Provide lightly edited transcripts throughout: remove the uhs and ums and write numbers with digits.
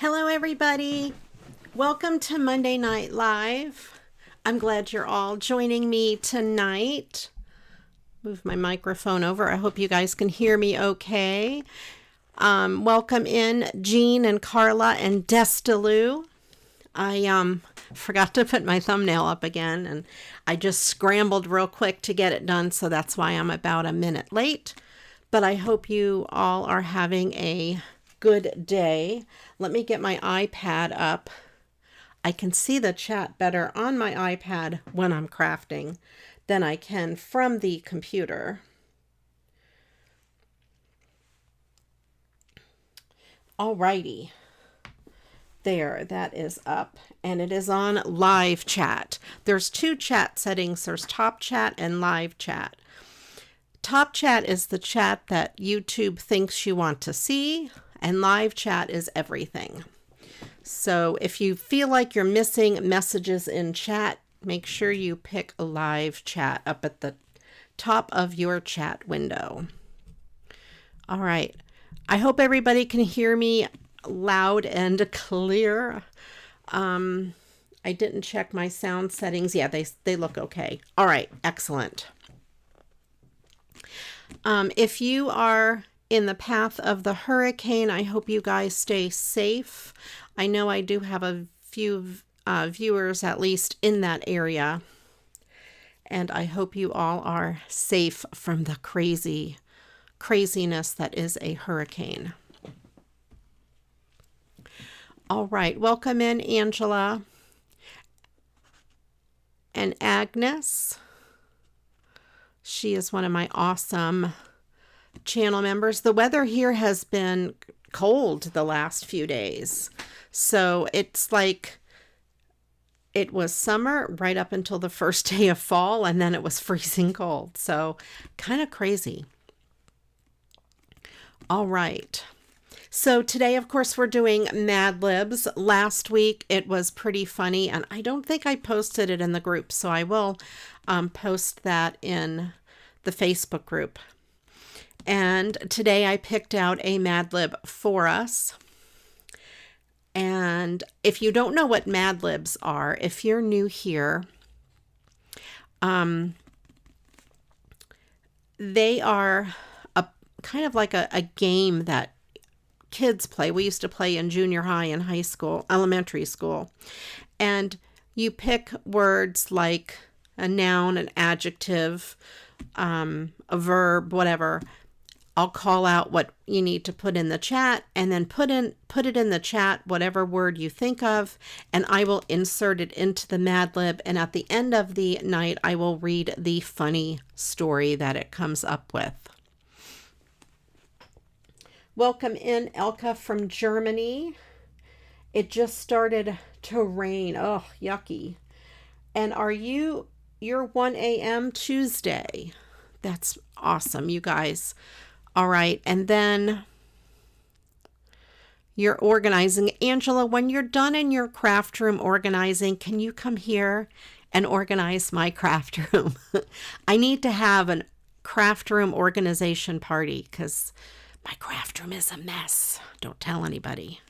Hello, everybody. Welcome to Monday Night Live. I'm glad you're all joining me tonight. Move my microphone over. I hope you guys can hear me okay. Welcome in Jean and Carla and Destaloo. I forgot to put my thumbnail up again, and I just scrambled real quick to get it done, so that's why I'm about a minute late. But I hope you all are having a good day. Let me get my iPad up. I can see the chat better on my iPad when I'm crafting than I can from the computer. Alrighty. There, that is up, and it is on live chat. There's two chat settings. There's top chat and live chat. Top chat is the chat that YouTube thinks you want to see, and live chat is everything. So if you feel like you're missing messages in chat, make sure you pick a live chat up at the top of your chat window. All right. I hope everybody can hear me loud and clear. I didn't check my sound settings. Yeah, they look okay. All right, excellent. If you are in the path of the hurricane, I hope you guys stay safe. I know I do have a few viewers at least in that area, and I hope you all are safe from the craziness that is a hurricane. All right, welcome in Angela and Agnes. She is one of my awesome channel members. The weather here has been cold the last few days. So it's like it was summer right up until the first day of fall, and then it was freezing cold. So kind of crazy. All right. So today, of course, we're doing Mad Libs. Last week, it was pretty funny, and I don't think I posted it in the group, so I will post that in the Facebook group. And today I picked out a Mad Lib for us. And if you don't know what Mad Libs are, if you're new here, they are a kind of like a game that kids play. We used to play in junior high and high school, elementary school. And you pick words like a noun, an adjective, a verb, whatever. I'll call out what you need to put in the chat, and then put it in the chat, whatever word you think of, and I will insert it into the Mad Lib. And at the end of the night, I will read the funny story that it comes up with. Welcome in Elka from Germany. It just started to rain. Oh, yucky. And you're 1 a.m. Tuesday. That's awesome, you guys. All right, and then you're organizing. Angela, when you're done in your craft room organizing, can you come here and organize my craft room? I need to have a craft room organization party because my craft room is a mess. Don't tell anybody.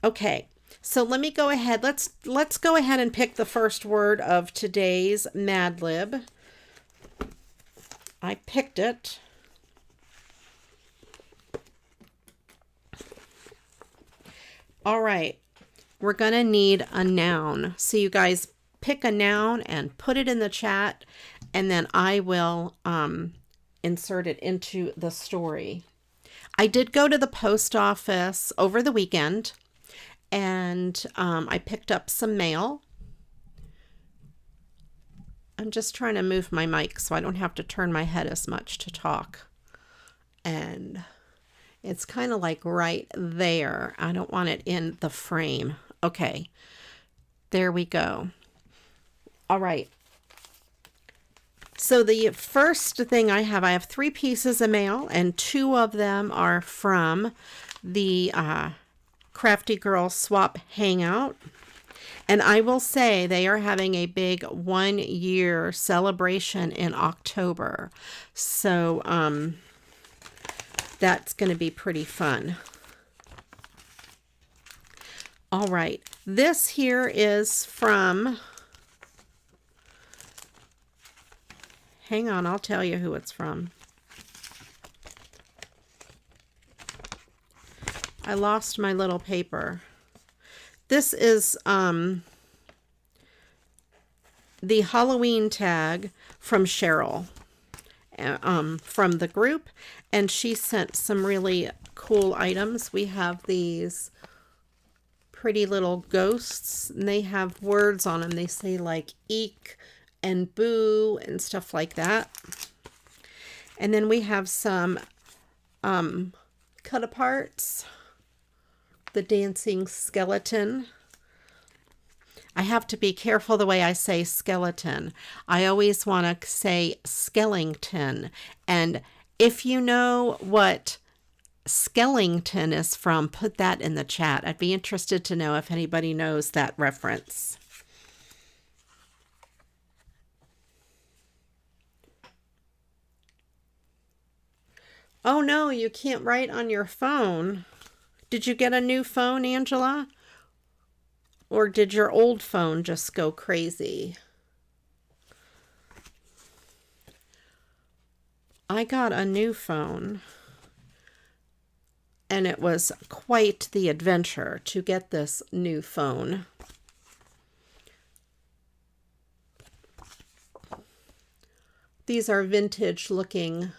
Okay, so let me go ahead. Let's go ahead and pick the first word of today's Mad Lib. I picked it. All right, we're going to need a noun. So you guys pick a noun and put it in the chat, and then I will insert it into the story. I did go to the post office over the weekend, and I picked up some mail. I'm just trying to move my mic so I don't have to turn my head as much to talk. And it's kind of like right there. I don't want it in the frame. Okay, there we go. All right. So the first thing I have 3 pieces of mail, and 2 of them are from the Crafty Girl Swap Hangout. And I will say they are having a big 1-year celebration in October. So that's going to be pretty fun. All right, this here is from, hang on, I'll tell you who it's from. I lost my little paper. This is the Halloween tag from Cheryl, from the group, and she sent some really cool items. We have these pretty little ghosts, and they have words on them. They say like eek and boo and stuff like that. And then we have some cut aparts. The dancing skeleton. I have to be careful the way I say skeleton. I always want to say skellington. And if you know what Skellington is from, put that in the chat. I'd be interested to know if anybody knows that reference. Oh no, you can't write on your phone. Did you get a new phone, Angela? Or did your old phone just go crazy? I got a new phone, and it was quite the adventure to get this new phone. These are vintage looking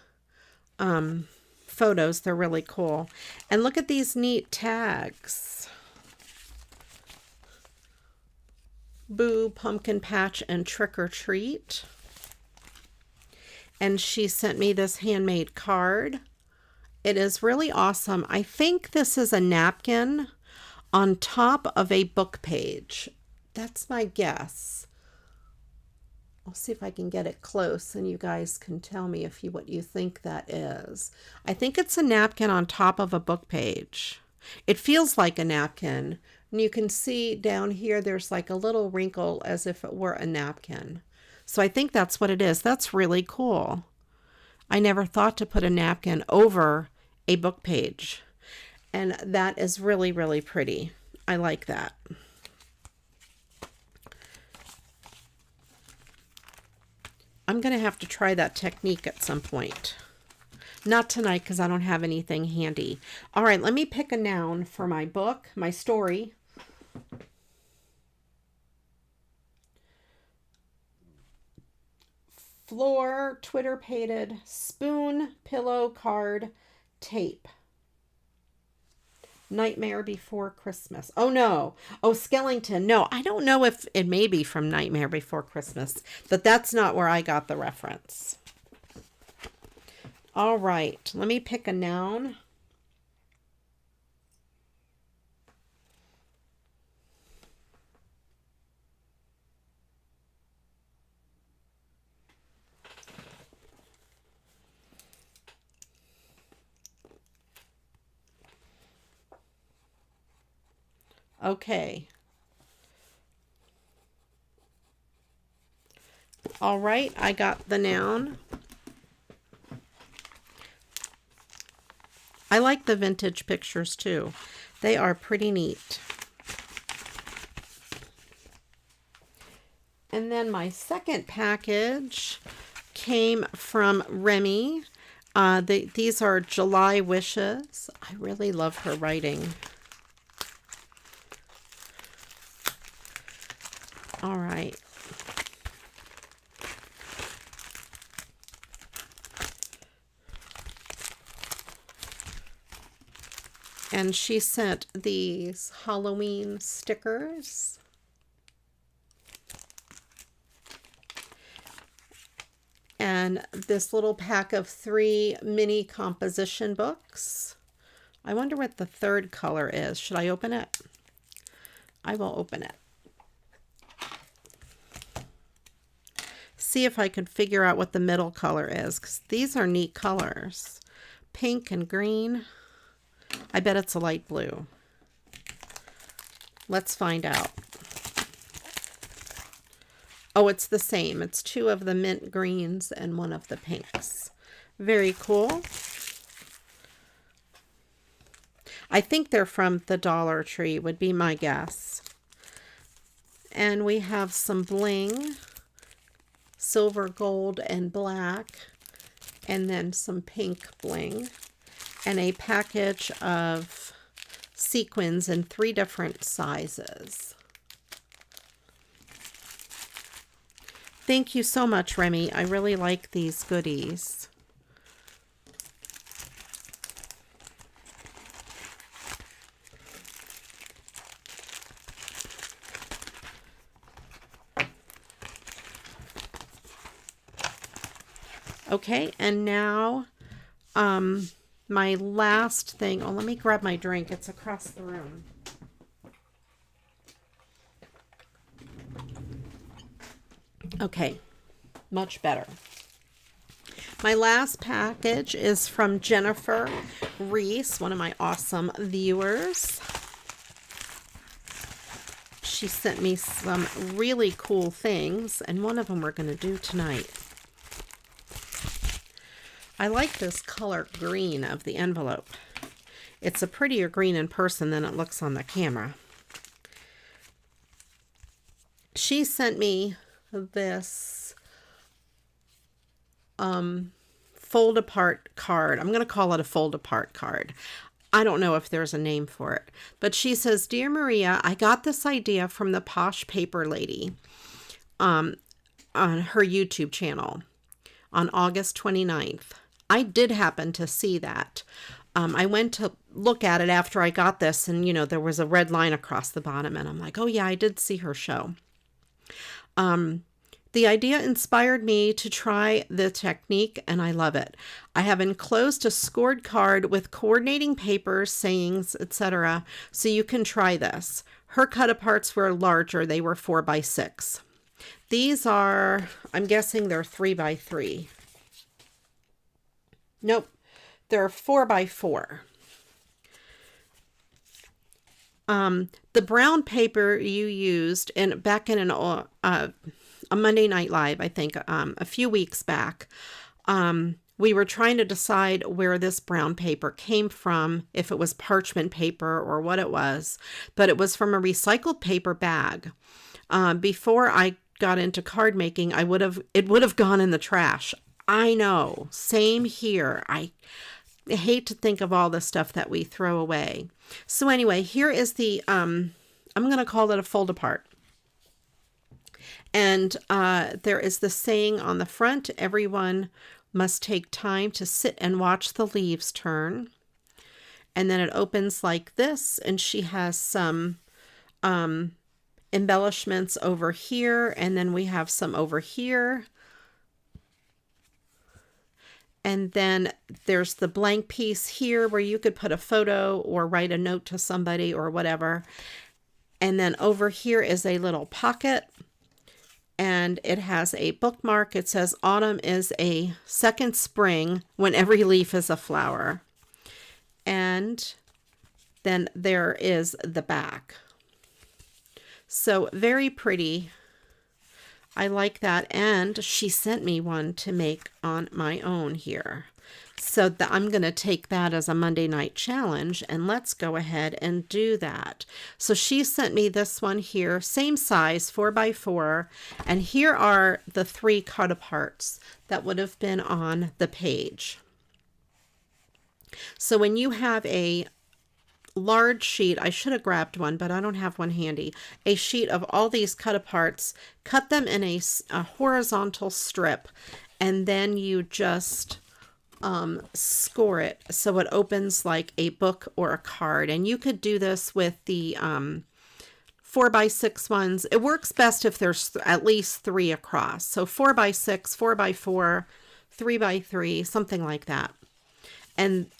photos. They're really cool. And look at these neat tags. Boo, Pumpkin Patch, and Trick or Treat. And she sent me this handmade card. It is really awesome. I think this is a napkin on top of a book page. That's my guess. I'll see if I can get it close and you guys can tell me what you think that is. I think it's a napkin on top of a book page. It feels like a napkin. And you can see down here there's like a little wrinkle as if it were a napkin. So I think that's what it is. That's really cool. I never thought to put a napkin over a book page. And that is really, really pretty. I like that. I'm going to have to try that technique at some point. Not tonight because I don't have anything handy. All right, let me pick a noun for my book, my story. Floor, Twitter pated, spoon, pillow, card, tape. Nightmare Before Christmas. Oh no. Oh, Skellington. No, I don't know if it may be from Nightmare Before Christmas, but that's not where I got the reference. All right, let me pick a noun. Okay. All right, I got the noun. I like the vintage pictures too. They are pretty neat. And then my second package came from Remy. These are July wishes. I really love her writing. All right. And she sent these Halloween stickers. And this little pack of 3 mini composition books. I wonder what the third color is. Should I open it? I will open it. See if I could figure out what the middle color is, because these are neat colors. Pink and green. I bet it's a light blue. Let's find out. Oh, it's the same. It's 2 of the mint greens and 1 of the pinks. Very cool. I think they're from the Dollar Tree, would be my guess. And we have some bling, silver, gold, and black, and then some pink bling, and a package of sequins in 3 different sizes. Thank you so much, Remy. I really like these goodies. Okay, and now my last thing. Oh, let me grab my drink. It's across the room. Okay, much better. My last package is from Jennifer Reese, one of my awesome viewers. She sent me some really cool things, and one of them we're going to do tonight. I like this color green of the envelope. It's a prettier green in person than it looks on the camera. She sent me this fold apart card. I'm going to call it a fold apart card. I don't know if there's a name for it, but she says, "Dear Maria, I got this idea from the Posh Paper Lady on her YouTube channel on August 29th. I did happen to see that. I went to look at it after I got this, and you know, there was a red line across the bottom, and I'm like, oh yeah, I did see her show. The idea inspired me to try the technique, and I love it. I have enclosed a scored card with coordinating papers, sayings, etc. So you can try this. Her cut-aparts were larger. They were 4 by 6. These are, I'm guessing they're 3 by 3. Nope, they're 4 by 4. The brown paper you used, and back in a Monday Night Live, I think, a few weeks back, we were trying to decide where this brown paper came from, if it was parchment paper or what it was, but it was from a recycled paper bag. Before I got into card making, it would have gone in the trash. I know, same here. I hate to think of all the stuff that we throw away. So anyway, here is the, I'm going to call it a fold apart. And there is the saying on the front, everyone must take time to sit and watch the leaves turn. And then it opens like this, and she has some embellishments over here, and then we have some over here. And then there's the blank piece here where you could put a photo or write a note to somebody or whatever. And then over here is a little pocket, and it has a bookmark. It says, "Autumn is a second spring when every leaf is a flower." And then there is the back. So very pretty. I like that. And she sent me one to make on my own here. So I'm going to take that as a Monday night challenge, and let's go ahead and do that. So she sent me this one here, same size, 4 by 4. And here are the 3 cut aparts that would have been on the page. So when you have a large sheet, I should have grabbed one, but I don't have one handy, a sheet of all these cut aparts, cut them in a horizontal strip, and then you just score it so it opens like a book or a card. And you could do this with the 4 by 6 ones. It works best if there's at least 3 across. So 4 by 6, 4 by 4, 3 by 3, something like that. And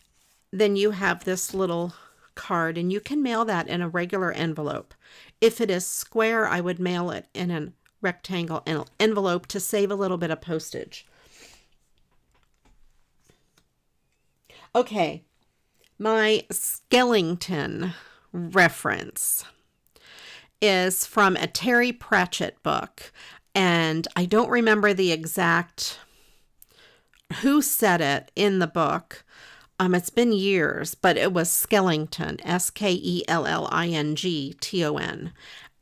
then you have this little card, and you can mail that in a regular envelope. If it is square, I would mail it in a rectangle envelope to save a little bit of postage. Okay, my Skellington reference is from a Terry Pratchett book, and I don't remember the exact who said it in the book. It's been years, but it was Skellington, Skellington.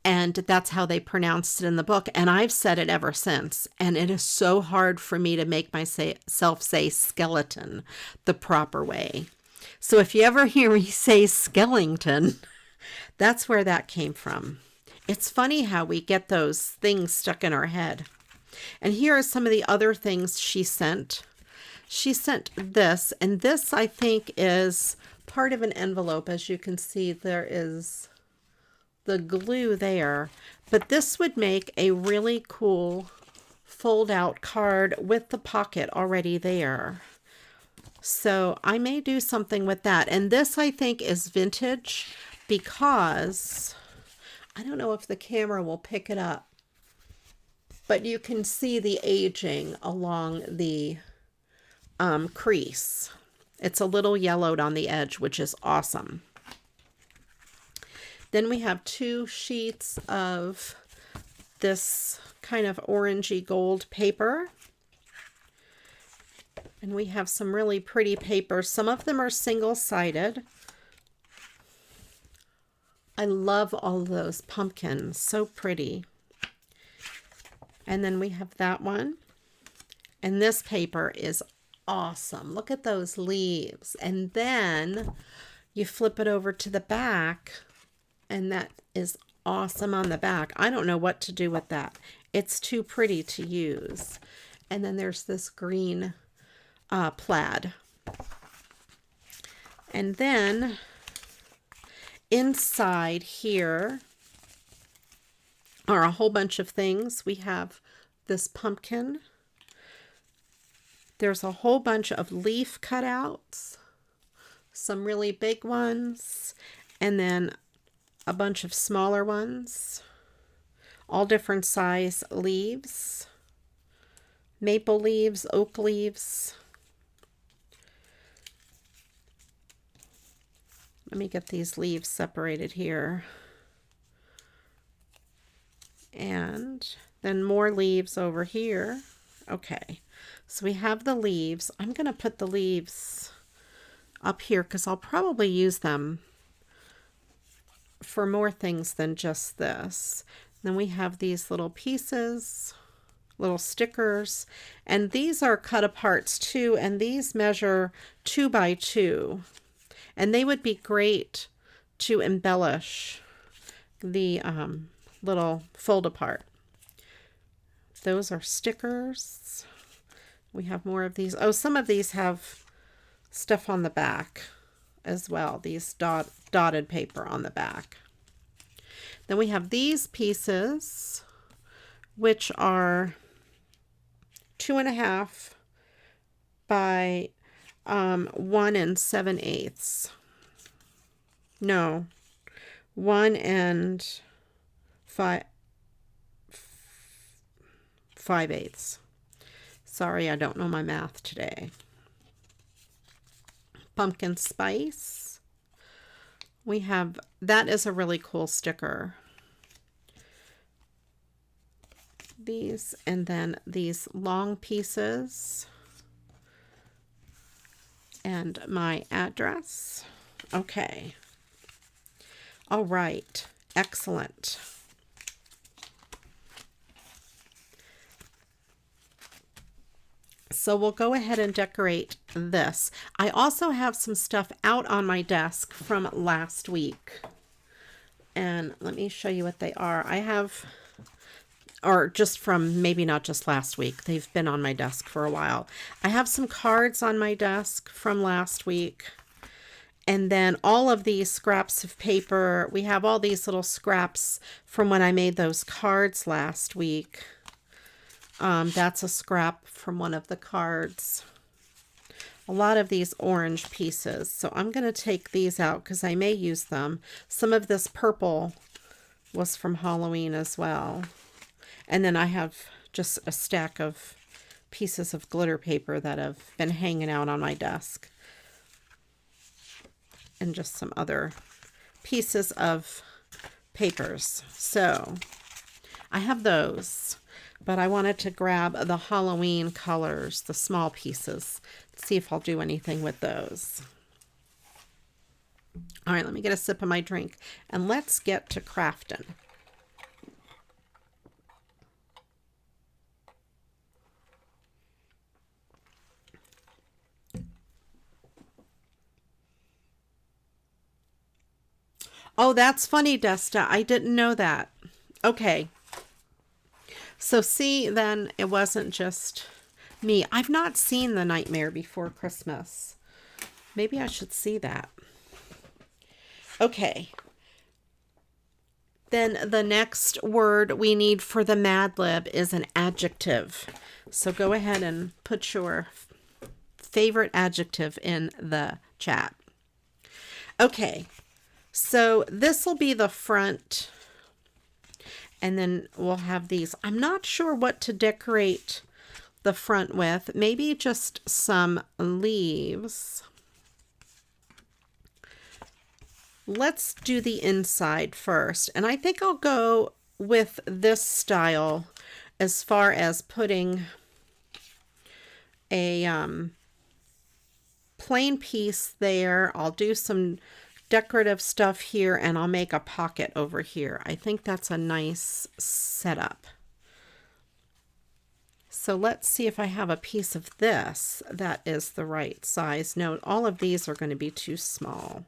And that's how they pronounced it in the book. And I've said it ever since. And it is so hard for me to make myself say skeleton the proper way. So if you ever hear me say Skellington, that's where that came from. It's funny how we get those things stuck in our head. And here are some of the other things she sent. She sent this, and this I think is part of an envelope. As you can see, there is the glue there, but this would make a really cool fold out card with the pocket already there. So I may do something with that. And this I think is vintage because I don't know if the camera will pick it up, but you can see the aging along the crease. It's a little yellowed on the edge, which is awesome. Then we have 2 sheets of this kind of orangey gold paper. And we have some really pretty papers. Some of them are single-sided. I love all those pumpkins. So pretty. And then we have that one. And this paper is awesome. Look at those leaves. And then you flip it over to the back. And that is awesome on the back. I don't know what to do with that. It's too pretty to use. And then there's this green plaid. And then inside here are a whole bunch of things. We have this pumpkin. There's a whole bunch of leaf cutouts, some really big ones, and then a bunch of smaller ones, all different size leaves, maple leaves, oak leaves. Let me get these leaves separated here. And then more leaves over here. Okay, so we have the leaves. I'm going to put the leaves up here because I'll probably use them for more things than just this. Then we have these little pieces, little stickers, and these are cut aparts too, and these measure 2 by 2, and they would be great to embellish the little fold apart. Those are stickers. We have more of these. Oh, some of these have stuff on the back as well, these dotted paper on the back. Then we have these pieces, which are 2.5 by 1 7/8. No, 1 5/8. Sorry, I don't know my math today. Pumpkin spice. We have, that is a really cool sticker. These, and then these long pieces. And my address. Okay. All right. Excellent. So we'll go ahead and decorate this. I also have some stuff out on my desk from last week. And let me show you what they are. I have, or just from, maybe not just last week. They've been on my desk for a while. I have some cards on my desk from last week. And then all of these scraps of paper. We have all these little scraps from when I made those cards last week. That's a scrap from one of the cards. A lot of these orange pieces. So I'm going to take these out because I may use them. Some of this purple was from Halloween as well. And then I have just a stack of pieces of glitter paper that have been hanging out on my desk. And just some other pieces of papers. So I have those. But I wanted to grab the Halloween colors, the small pieces. see if I'll do anything with those. All right, let me get a sip of my drink and let's get to crafting. Oh, that's funny, Desta. I didn't know that. Okay. So see, then it wasn't just me. I've not seen The Nightmare Before Christmas. Maybe I should see that. Okay. Then the next word we need for the Mad Lib is an adjective. So go ahead and put your favorite adjective in the chat. Okay. So this will be the front, and then we'll have these. I'm not sure what to decorate the front with. Maybe just some leaves. Let's do the inside first, and I think I'll go with this style as far as putting a plain piece there. I'll do some decorative stuff here, and I'll make a pocket over here. I think that's a nice setup. So let's see if I have a piece of this that is the right size. No, all of these are going to be too small.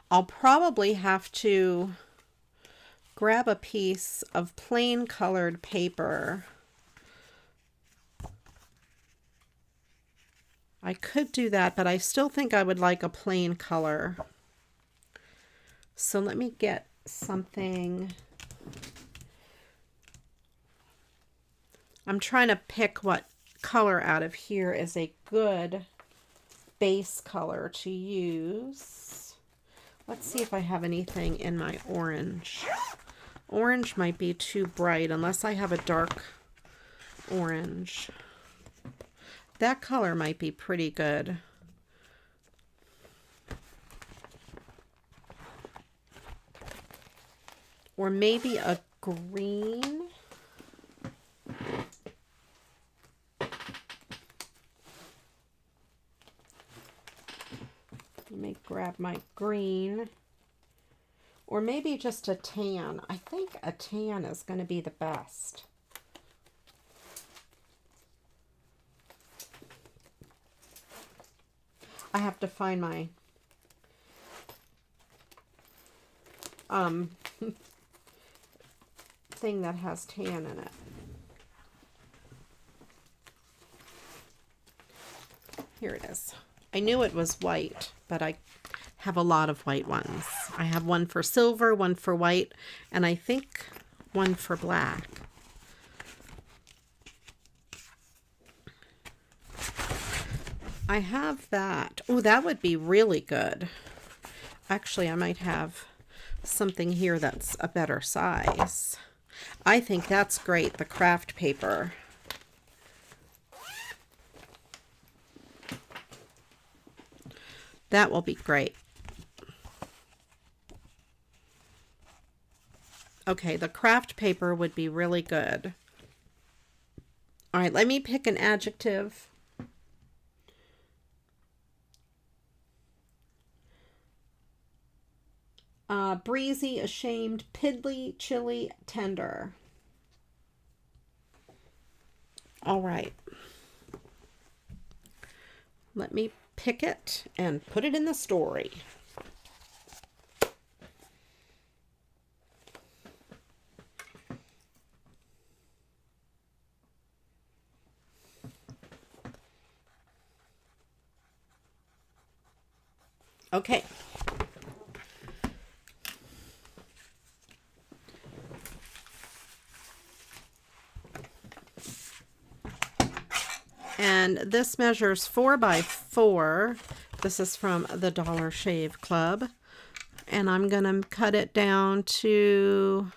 I'll probably have to grab a piece of plain colored paper. I could do that, but I still think I would like a plain color. So let me get something. I'm trying to pick what color out of here is a good base color to use. Let's see if I have anything in my orange. Orange might be too bright unless I have a dark orange. That color might be pretty good. Or maybe a green. Let me grab my green. Or maybe just a tan. I think a tan is going to be the best. I have to find my thing that has tan in it. Here it is. I knew it was white, but I have a lot of white ones. I have one for silver, one for white, and I think one for black. I have that. Oh, that would be really good. Actually, I might have something here that's a better size. I think that's great, the craft paper. That will be great. Okay, the craft paper would be really good. All right, let me pick an adjective. Breezy, ashamed, piddly, chilly, tender. All right. Let me pick it and put it in the story. Okay. And this measures 4 by 4. This is from the Dollar Shave Club. And I'm going to cut it down to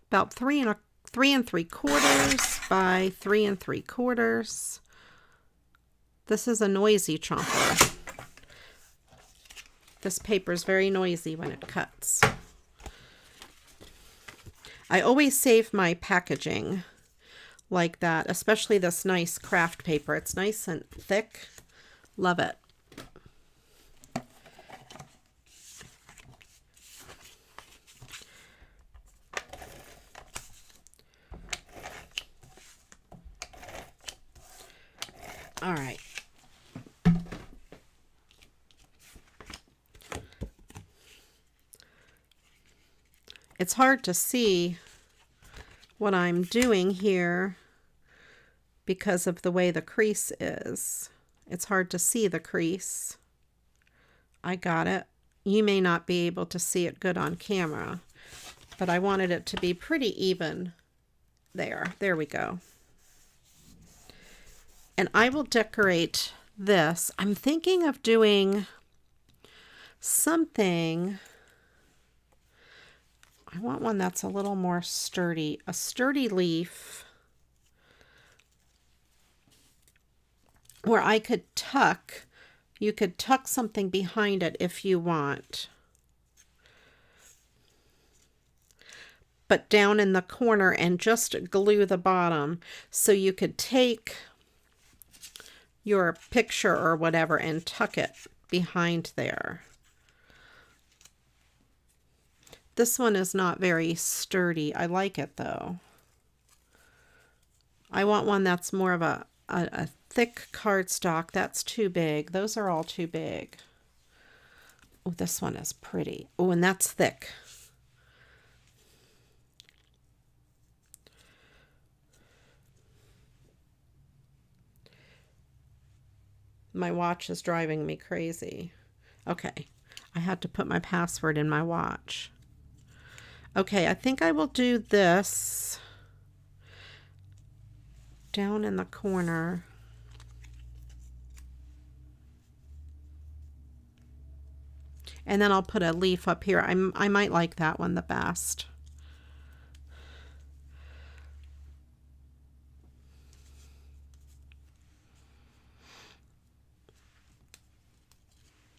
about 3 3/4 by 3 3/4. This is a noisy chomper. This paper is very noisy when it cuts. I always save my packaging like that, especially this nice craft paper. It's nice and thick. Love it. All right. It's hard to see what I'm doing here because of the way the crease is. It's hard to see the crease. I got it. You may not be able to see it good on camera, but I wanted it to be pretty even there. There we go. And I will decorate this. I'm thinking of doing something. I want one that's a little more sturdy. A sturdy leaf where I could tuck. You could tuck something behind it if you want. But down in the corner and just glue the bottom so you could take your picture or whatever and tuck it behind there. This one is not very sturdy. I like it though. I want one that's more of a thick cardstock. That's too big. Those are all too big. Oh, this one is pretty. Oh, and that's thick. My watch is driving me crazy. Okay, I had to put my password in my watch. Okay, I think I will do this down in the corner. And then I'll put a leaf up here. I might like that one the best.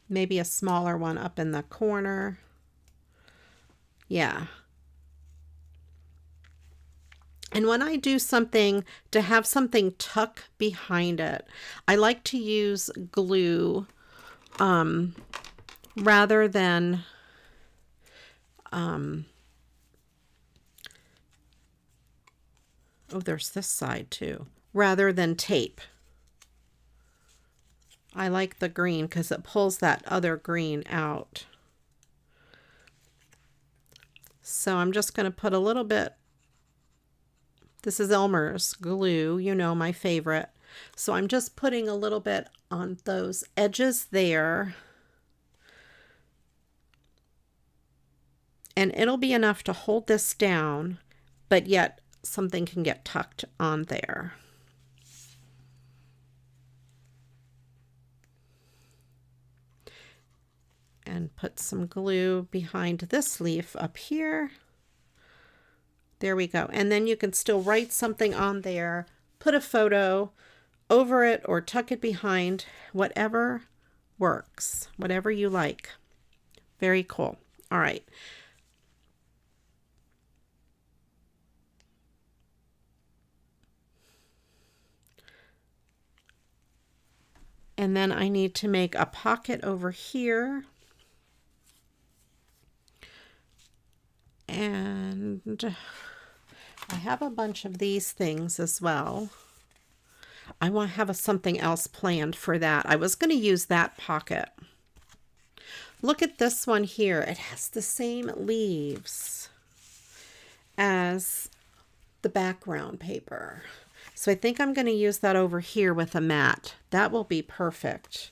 Maybe a smaller one up in the corner. Yeah. And when I do something to have something tuck behind it, I like to use glue rather than oh, there's this side too, rather than tape. I like the green because it pulls that other green out. So I'm just going to put a little bit. This is Elmer's glue, you know, my favorite. So I'm just putting a little bit on those edges there. And it'll be enough to hold this down, but yet something can get tucked on there. And put some glue behind this leaf up here. There we go. And then you can still write something on there, put a photo over it or tuck it behind, whatever works, whatever you like. Very cool. All right. And then I need to make a pocket over here. And I have a bunch of these things as well. I want to have something else planned for that. I was going to use that pocket. Look at this one here. It has the same leaves as the background paper. So I think I'm going to use that over here with a mat. That will be perfect.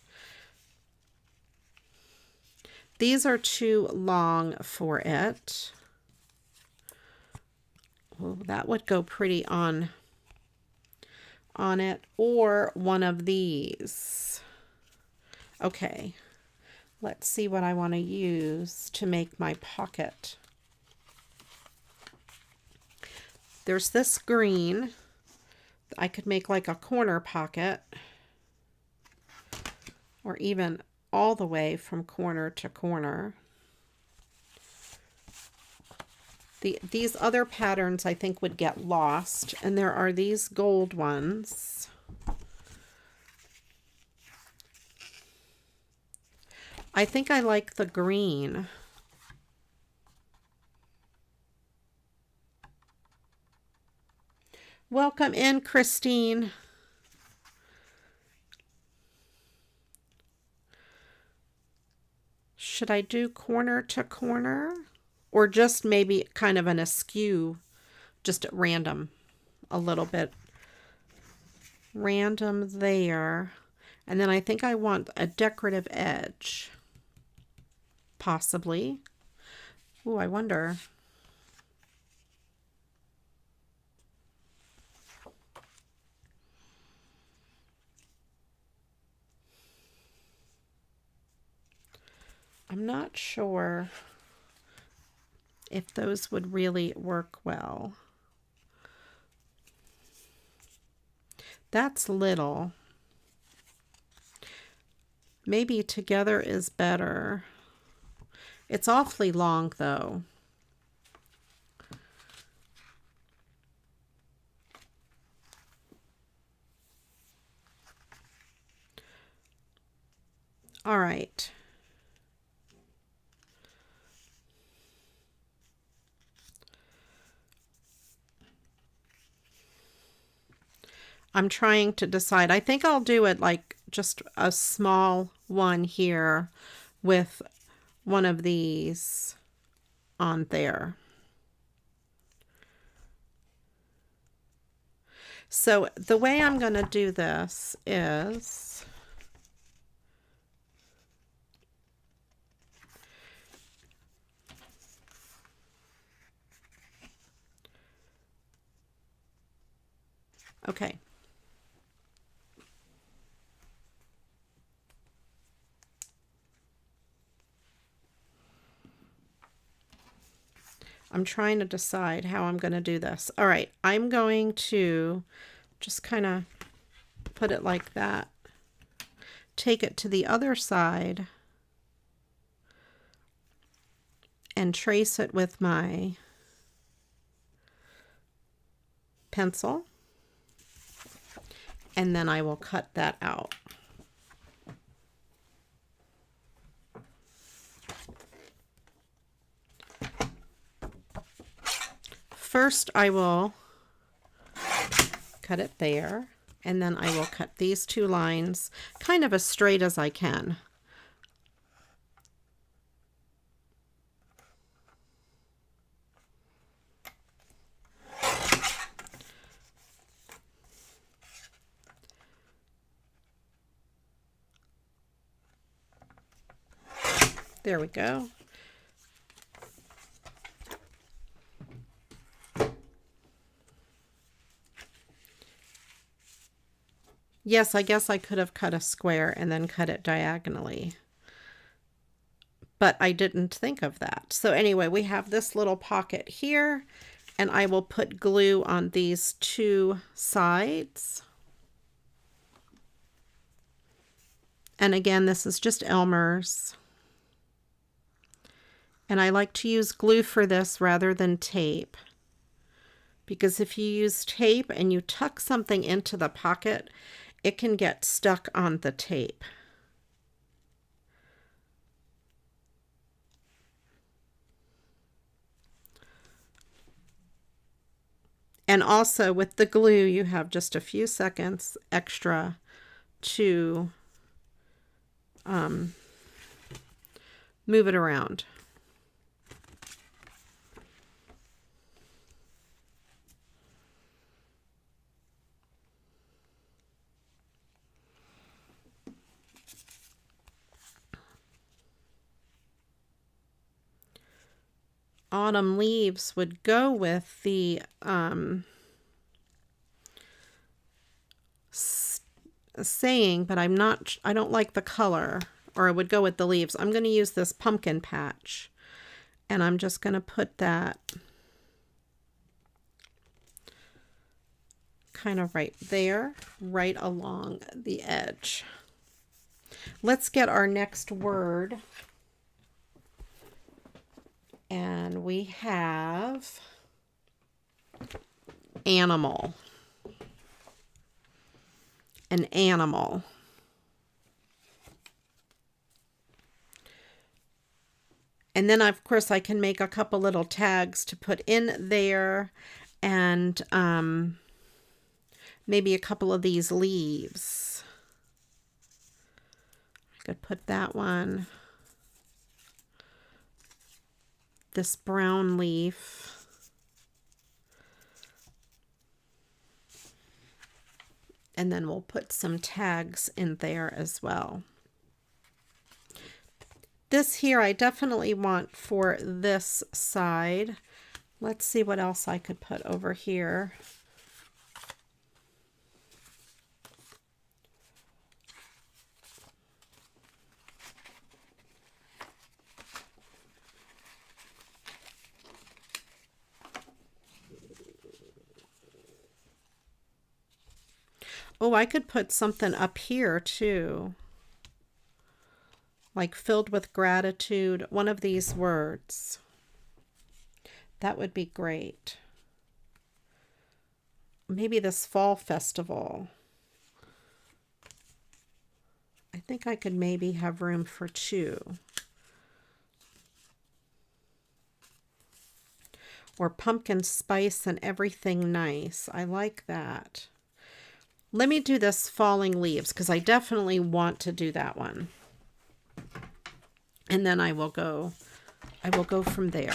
These are too long for it. Well, that would go pretty on it, or one of these. Okay, let's see what I want to use to make my pocket. There's this green. I could make like a corner pocket, or even all the way from corner to corner. These other patterns I think would get lost, and there are these gold ones. I think I like the green. Welcome in, Christine. Should I do corner to corner? Or just maybe kind of an askew, just at random, a little bit random there. And then I think I want a decorative edge, possibly. Ooh, I wonder. I'm not sure if those would really work well. That's little. Maybe together is better. It's awfully long though. All right. I'm trying to decide. I think I'll do it like just a small one here with one of these on there. So the way I'm going to do this is okay. I'm trying to decide how I'm going to do this. All right, I'm going to just kind of put it like that. Take it to the other side and trace it with my pencil. And then I will cut that out. First, I will cut it there, and then I will cut these two lines kind of as straight as I can. There we go. Yes, I guess I could have cut a square and then cut it diagonally, but I didn't think of that. So anyway, we have this little pocket here, and I will put glue on these two sides. And again, this is just Elmer's. And I like to use glue for this rather than tape, because if you use tape and you tuck something into the pocket, it can get stuck on the tape. And also with the glue, you have just a few seconds extra to move it around. Autumn leaves would go with the saying, but I don't like the color, or it would go with the leaves. I'm going to use this pumpkin patch, and I'm just going to put that kind of right there, right along the edge. Let's get our next word. And we have animal. An animal. And then, of course, I can make a couple little tags to put in there, and maybe a couple of these leaves. I could put that one, this brown leaf, and then we'll put some tags in there as well. This here I definitely want for this side. Let's see what else I could put over here. Oh, I could put something up here too. Like filled with gratitude, one of these words. That would be great. Maybe this fall festival. I think I could maybe have room for 2. Or pumpkin spice and everything nice. I like that. Let me do this falling leaves because I definitely want to do that one. And then I will go from there.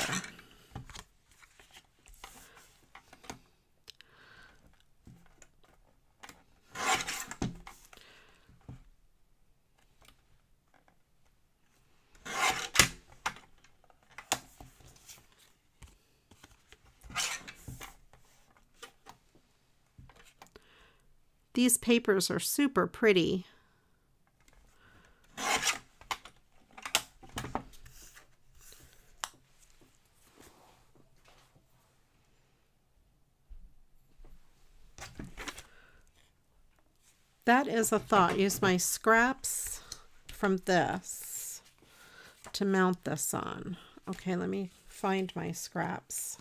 These papers are super pretty. That is a thought. Use my scraps from this to mount this on. Okay, let me find my scraps.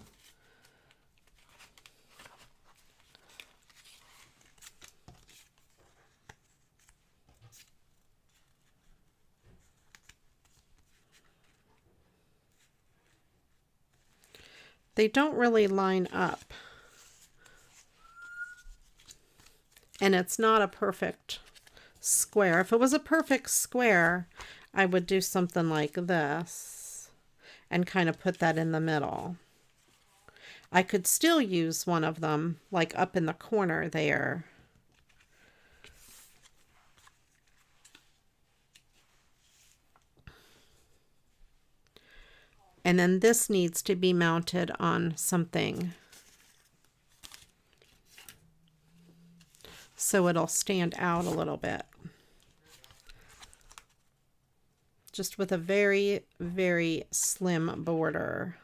They don't really line up. And it's not a perfect square. If it was a perfect square, I would do something like this and kind of put that in the middle. I could still use one of them like up in the corner there. And then this needs to be mounted on something so it'll stand out a little bit. Just with a very, very slim border.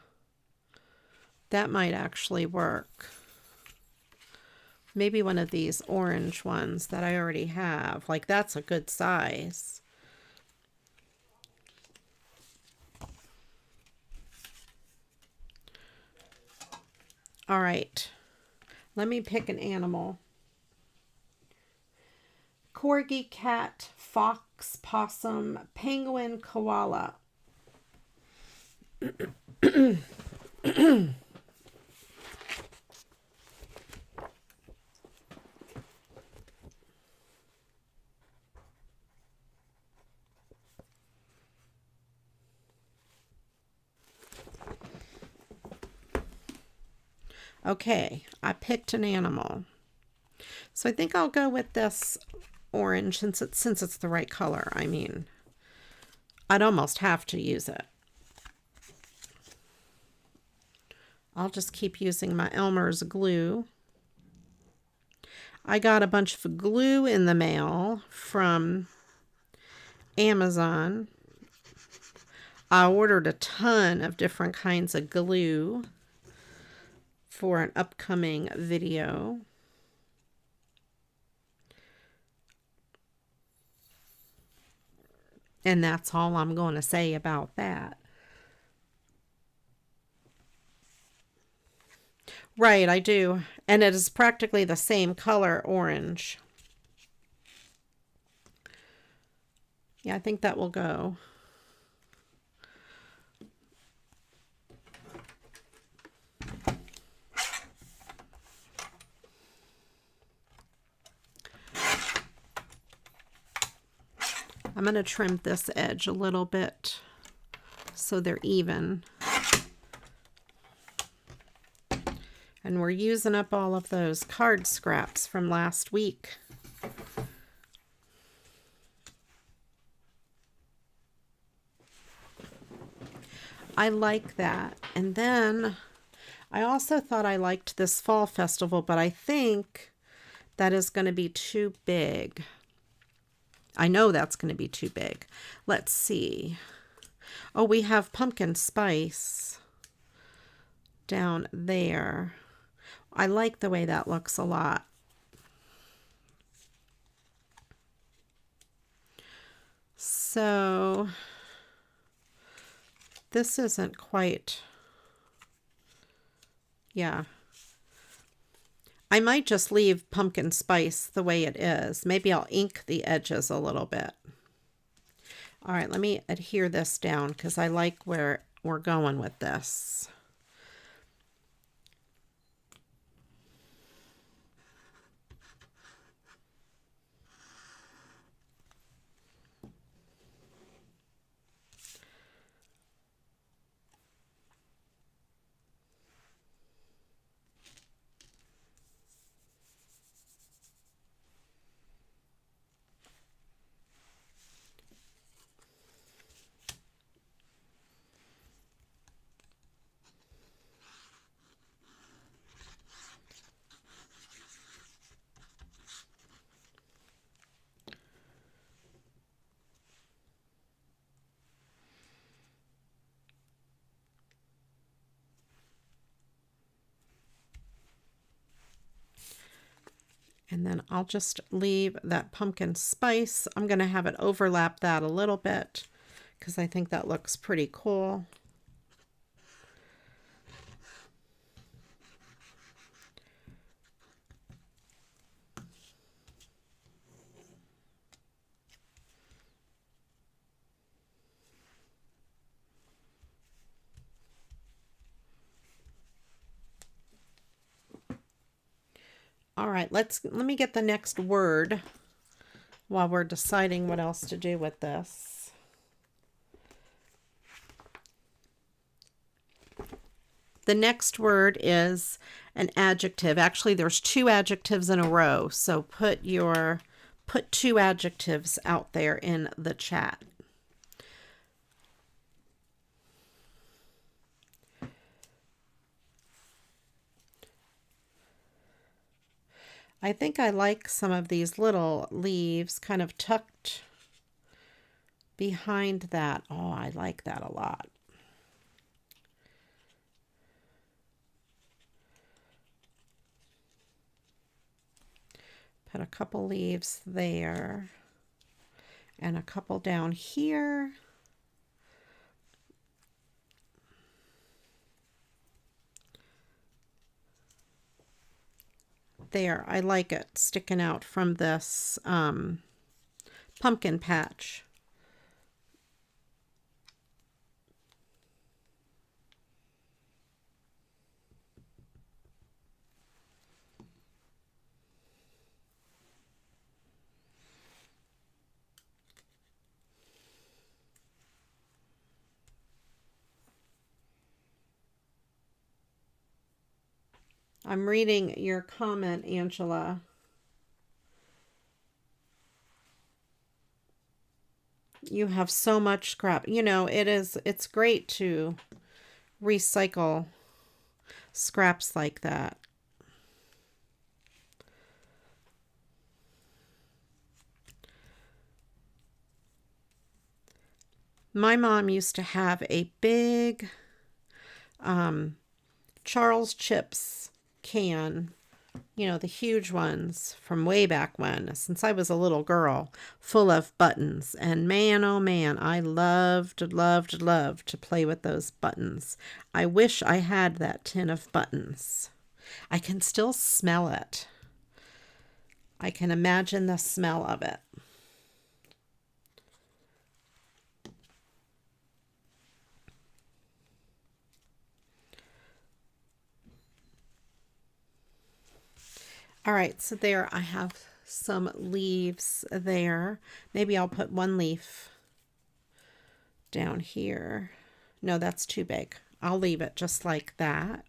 That might actually work. Maybe one of these orange ones that I already have. Like that's a good size. All right. Let me pick an animal. Corgi, cat, fox, possum, penguin, koala. Okay, I picked an animal. So I think I'll go with this orange since it's the right color. I mean, I'd almost have to use it. I'll just keep using my Elmer's glue. I got a bunch of glue in the mail from Amazon. I ordered a ton of different kinds of glue for an upcoming video. And that's all I'm going to say about that. Right, I do. And it is practically the same color, orange. Yeah, I think that will go. I'm going to trim this edge a little bit so they're even. And we're using up all of those card scraps from last week. I like that. And then I also thought I liked this fall festival, but I think that is going to be too big. I know that's going to be too big. Let's see. Oh, we have pumpkin spice down there. I like the way that looks a lot. So this isn't quite, yeah. I might just leave pumpkin spice the way it is. Maybe I'll ink the edges a little bit. All right, let me adhere this down because I like where we're going with this. And then I'll just leave that pumpkin spice. I'm going to have it overlap that a little bit because I think that looks pretty cool. All right, let me get the next word while we're deciding what else to do with this. The next word is an adjective. Actually, there's two adjectives in a row, so put two adjectives out there in the chat. I think I like some of these little leaves kind of tucked behind that. Oh, I like that a lot. Put a couple leaves there and a couple down here. There, I like it sticking out from this pumpkin patch. I'm reading your comment, Angela. You have so much scrap. You know, it's great to recycle scraps like that. My mom used to have a big Charles Chips can, you know, the huge ones from way back when, since I was a little girl, full of buttons. And man, oh man, I loved to play with those buttons. I wish I had that tin of buttons. I can still smell it. I can imagine the smell of it. All right, so there I have some leaves there. Maybe I'll put one leaf down here. No, that's too big. I'll leave it just like that.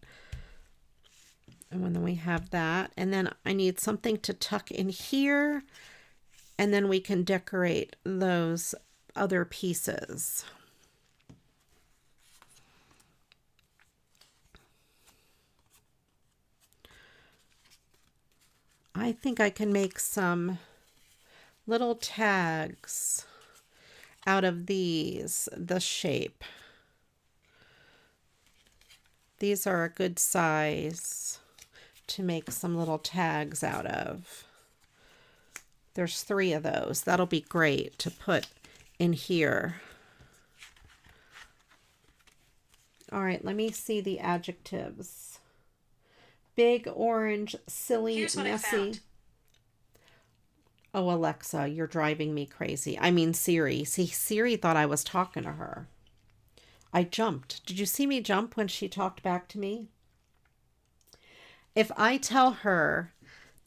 And then we have that. And then I need something to tuck in here. And then we can decorate those other pieces. I think I can make some little tags out of these, the shape. These are a good size to make some little tags out of. There's 3 of those. That'll be great to put in here. All right, let me see the adjectives. Big, orange, silly, messy. Oh, Alexa, you're driving me crazy. I mean, Siri. See, Siri thought I was talking to her. I jumped. Did you see me jump when she talked back to me? If I tell her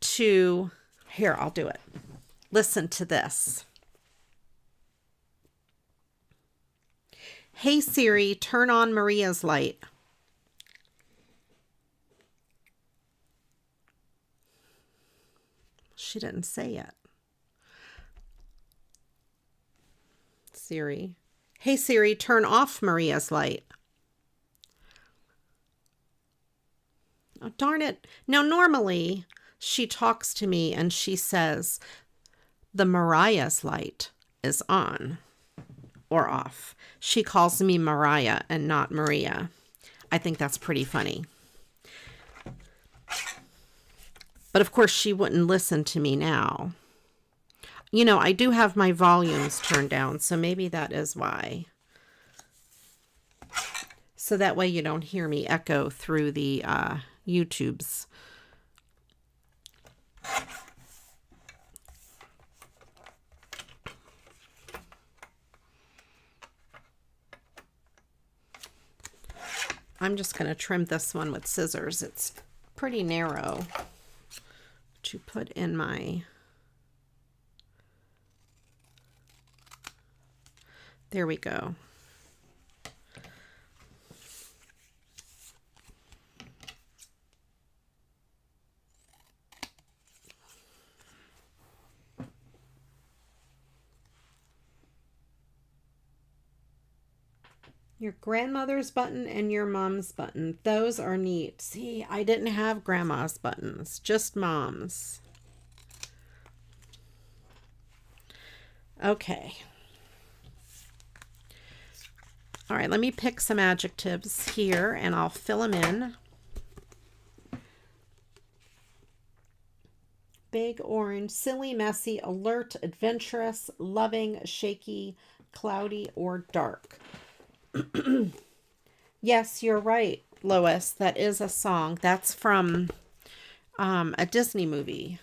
to... Here, I'll do it. Listen to this. Hey, Siri, turn on Maria's light. She didn't say it. Siri. Hey, Siri, turn off Maria's light. Oh, darn it. Now, normally she talks to me and she says, the Mariah's light is on or off. She calls me Mariah and not Maria. I think that's pretty funny. But of course, she wouldn't listen to me now. You know, I do have my volumes turned down, so maybe that is why. So that way you don't hear me echo through the YouTubes. I'm just going to trim this one with scissors. It's pretty narrow to put in my... There we go. Your grandmother's button and your mom's button. Those are neat. See, I didn't have grandma's buttons, just mom's. Okay. All right, let me pick some adjectives here and I'll fill them in. Big, orange, silly, messy, alert, adventurous, loving, shaky, cloudy, or dark. Yes, you're right, Lois. That is a song. That's from a Disney movie.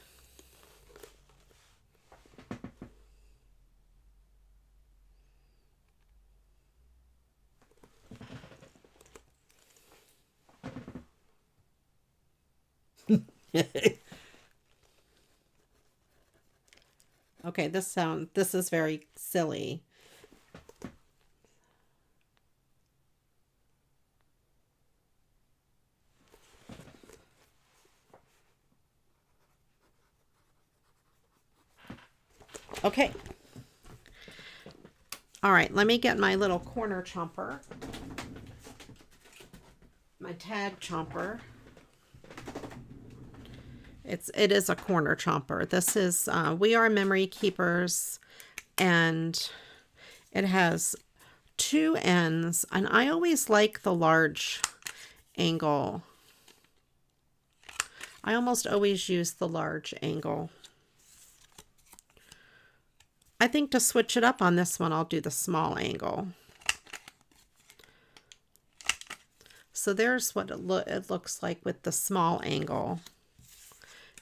Okay, this is very silly. Okay. All right, let me get my little corner chomper. My tag chomper. It is a corner chomper. This is We Are Memory Keepers, and it has 2 ends, and I always like the large angle. I almost always use the large angle. I think to switch it up on this one, I'll do the small angle. So there's what it looks like with the small angle.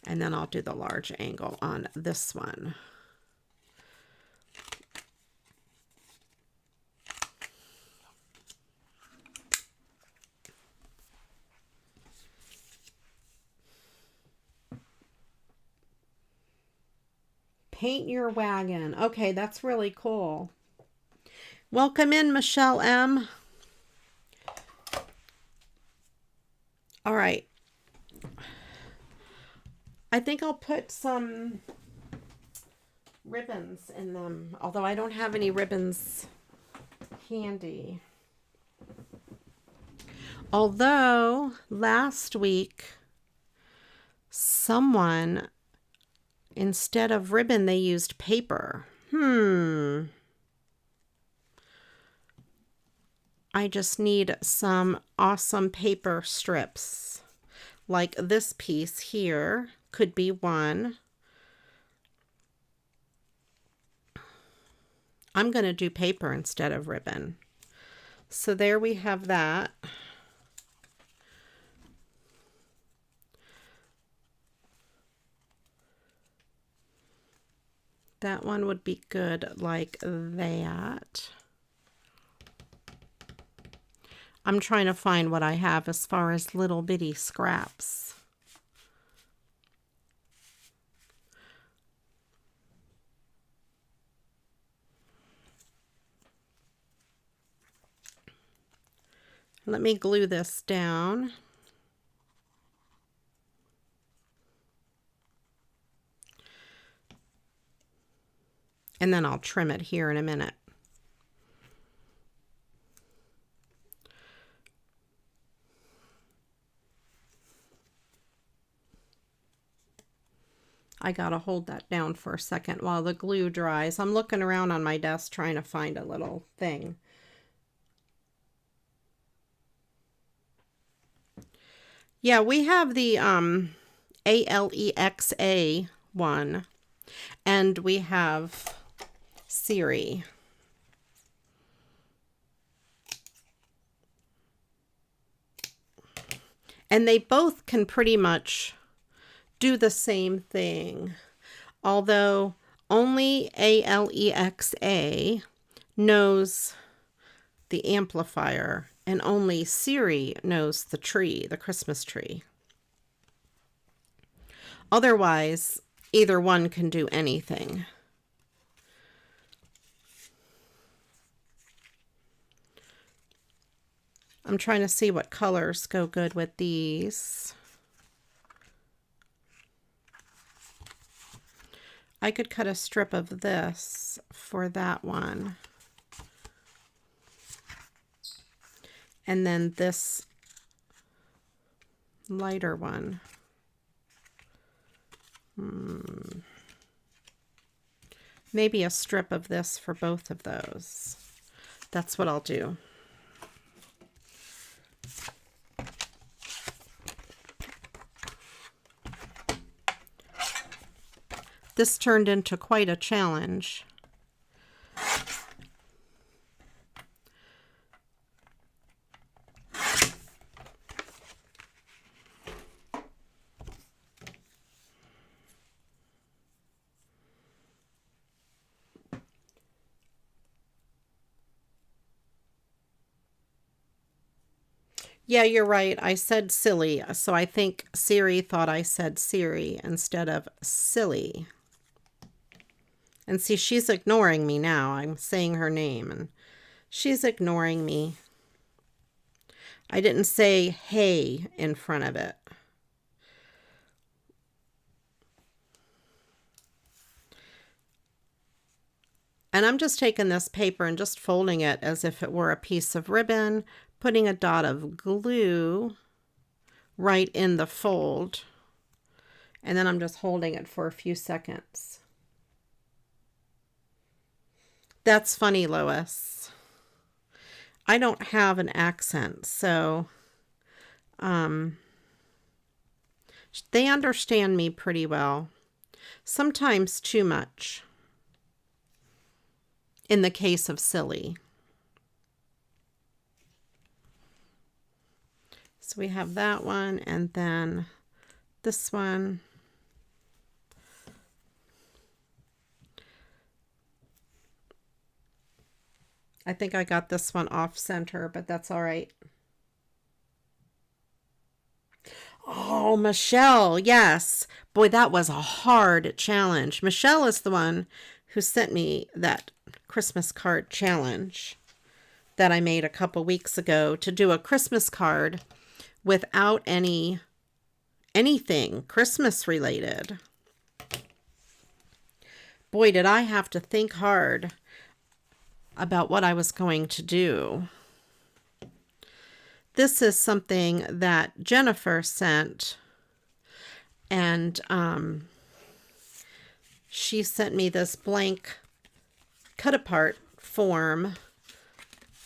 And then I'll do the large angle on this one. Paint your wagon. Okay, that's really cool. Welcome in, Michelle M. All right. I think I'll put some ribbons in them, although I don't have any ribbons handy. Although last week, someone, instead of ribbon, they used paper. I just need some awesome paper strips. Like this piece here could be one. I'm going to do paper instead of ribbon. So there we have that. That one would be good like that. I'm trying to find what I have as far as little bitty scraps. Let me glue this down. And then I'll trim it here in a minute. I gotta hold that down for a second while the glue dries. I'm looking around on my desk trying to find a little thing. Yeah, we have the ALEXA one, and we have Siri. And they both can pretty much do the same thing, although only ALEXA knows the amplifier and only Siri knows the tree, the Christmas tree. Otherwise, either one can do anything. I'm trying to see what colors go good with these. I could cut a strip of this for that one. And then this lighter one. Maybe a strip of this for both of those. That's what I'll do. This turned into quite a challenge. Yeah, you're right. I said silly, so I think Siri thought I said Siri instead of silly. And see, she's ignoring me now. I'm saying her name, and she's ignoring me. I didn't say hey in front of it. And I'm just taking this paper and just folding it as if it were a piece of ribbon, putting a dot of glue right in the fold, and then I'm just holding it for a few seconds. That's funny, Lois. I don't have an accent, so they understand me pretty well. Sometimes too much. In the case of silly. So we have that one, and then this one. I think I got this one off center, but that's all right. Oh, Michelle, yes. Boy, that was a hard challenge. Michelle is the one who sent me that Christmas card challenge that I made a couple weeks ago to do a Christmas card without anything Christmas related. Boy, did I have to think hard about what I was going to do. This is something that Jennifer sent, and she sent me this blank cut apart form.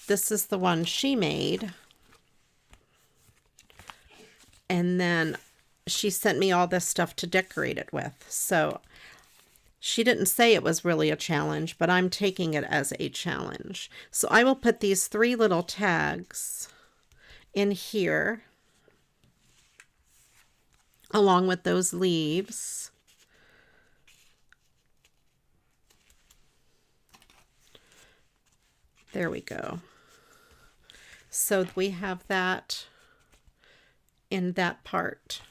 This is the one she made. And then she sent me all this stuff to decorate it with. So she didn't say it was really a challenge, but I'm taking it as a challenge. So I will put these 3 little tags in here along with those leaves. There we go. So we have that in that part.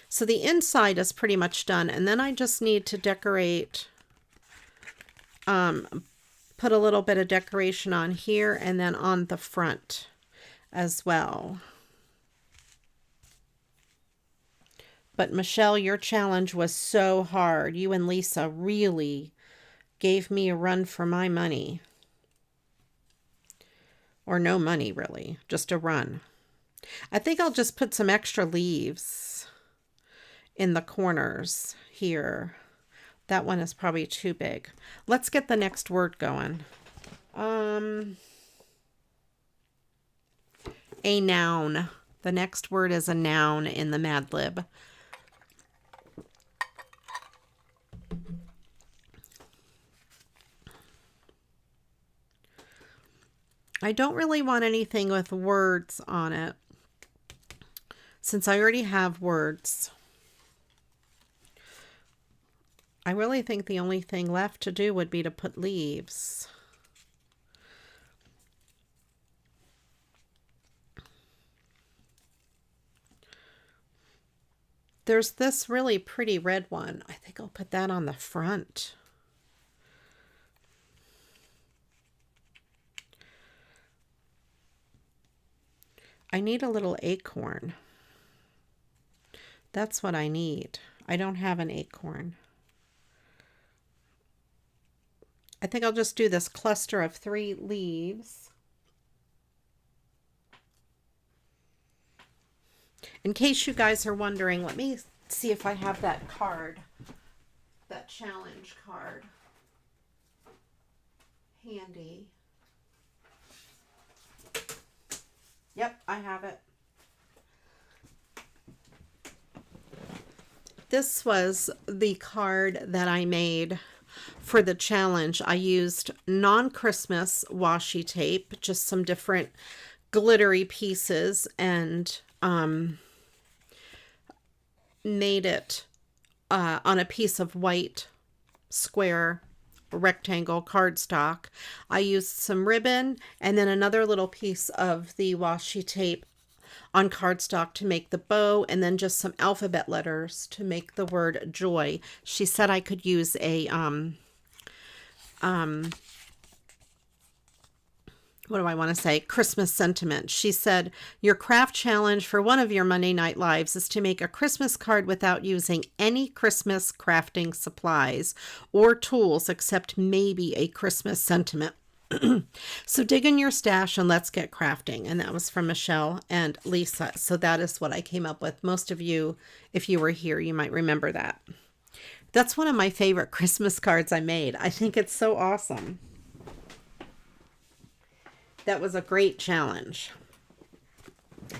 So the inside is pretty much done, and then I just need to decorate, put a little bit of decoration on here and then on the front as well. But Michelle, your challenge was so hard. You and Lisa really gave me a run for my money. Or no money, really. Just a run. I think I'll just put some extra leaves in the corners here. That one is probably too big. Let's get the next word going. A noun. The next word is a noun in the Mad Lib. I don't really want anything with words on it, since I already have words. I really think the only thing left to do would be to put leaves. There's this really pretty red one. I think I'll put that on the front. I need a little acorn. That's what I need. I don't have an acorn. I think I'll just do this cluster of 3 leaves. In case you guys are wondering, let me see if I have that card, that challenge card, handy. Yep, I have it. This was the card that I made for the challenge. I used non-Christmas washi tape, just some different glittery pieces, and made it on a piece of white square rectangle cardstock. I used some ribbon and then another little piece of the washi tape on cardstock to make the bow, and then just some alphabet letters to make the word joy. She said I could use a what do I want to say? Christmas sentiment. She said, your craft challenge for one of your Monday Night Lives is to make a Christmas card without using any Christmas crafting supplies or tools except maybe a Christmas sentiment. So dig in your stash and let's get crafting. And that was from Michelle and Lisa. So that is what I came up with. Most of you, if you were here, you might remember that. That's one of my favorite Christmas cards I made. I think it's so awesome. That was a great challenge.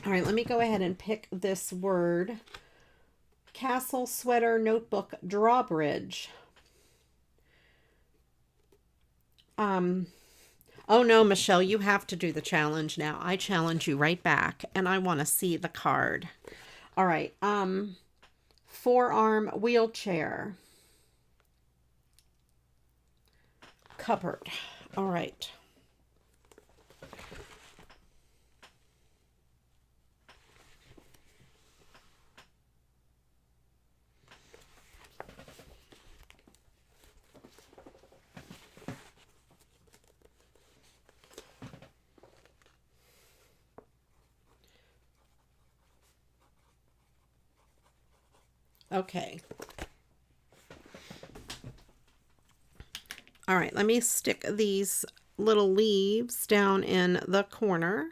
All right, let me go ahead and pick this word. Castle, sweater, notebook, drawbridge. Oh no, Michelle, you have to do the challenge now. I challenge you right back, and I want to see the card. All right. Forearm wheelchair. Cupboard. All right. Okay. All right, let me stick these little leaves down in the corner.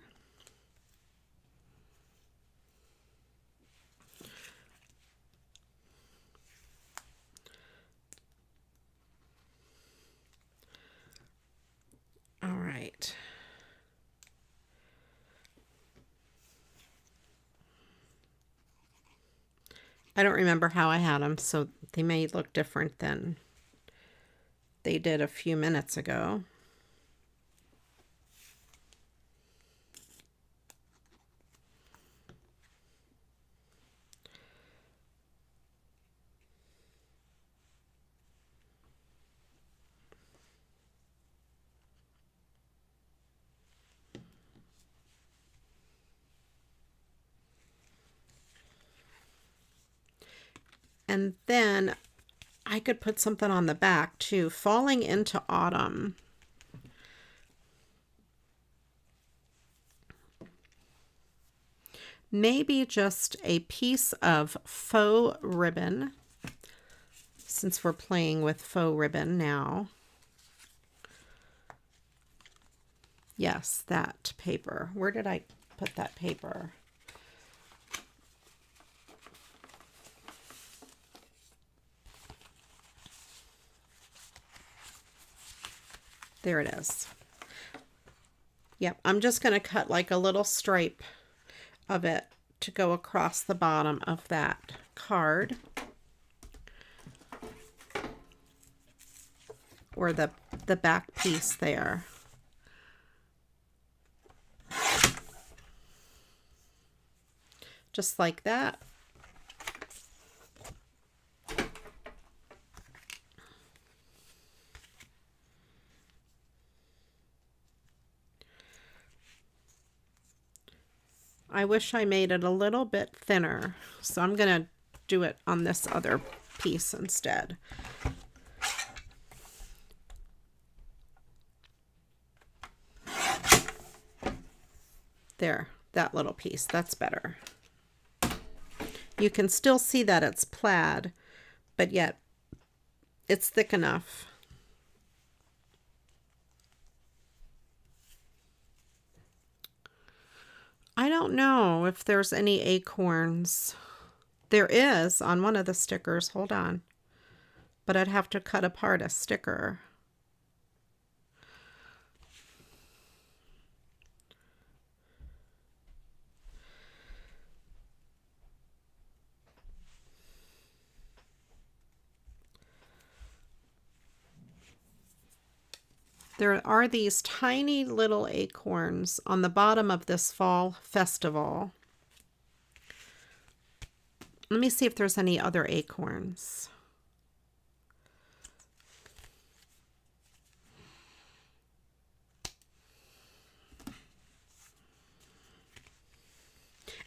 All right. I don't remember how I had them, so they may look different than they did a few minutes ago. And then I could put something on the back too. Falling into autumn. Maybe just a piece of faux ribbon, since we're playing with faux ribbon now. Yes, that paper. Where did I put that paper? There it is. Yep, I'm just going to cut like a little stripe of it to go across the bottom of that card, or the back piece there. Just like that. I wish I made it a little bit thinner, so I'm going to do it on this other piece instead. There, that little piece, that's better. You can still see that it's plaid, but yet it's thick enough. I don't know if there's any acorns. There is on one of the stickers. Hold on. But I'd have to cut apart a sticker. There are these tiny little acorns on the bottom of this fall festival. Let me see if there's any other acorns.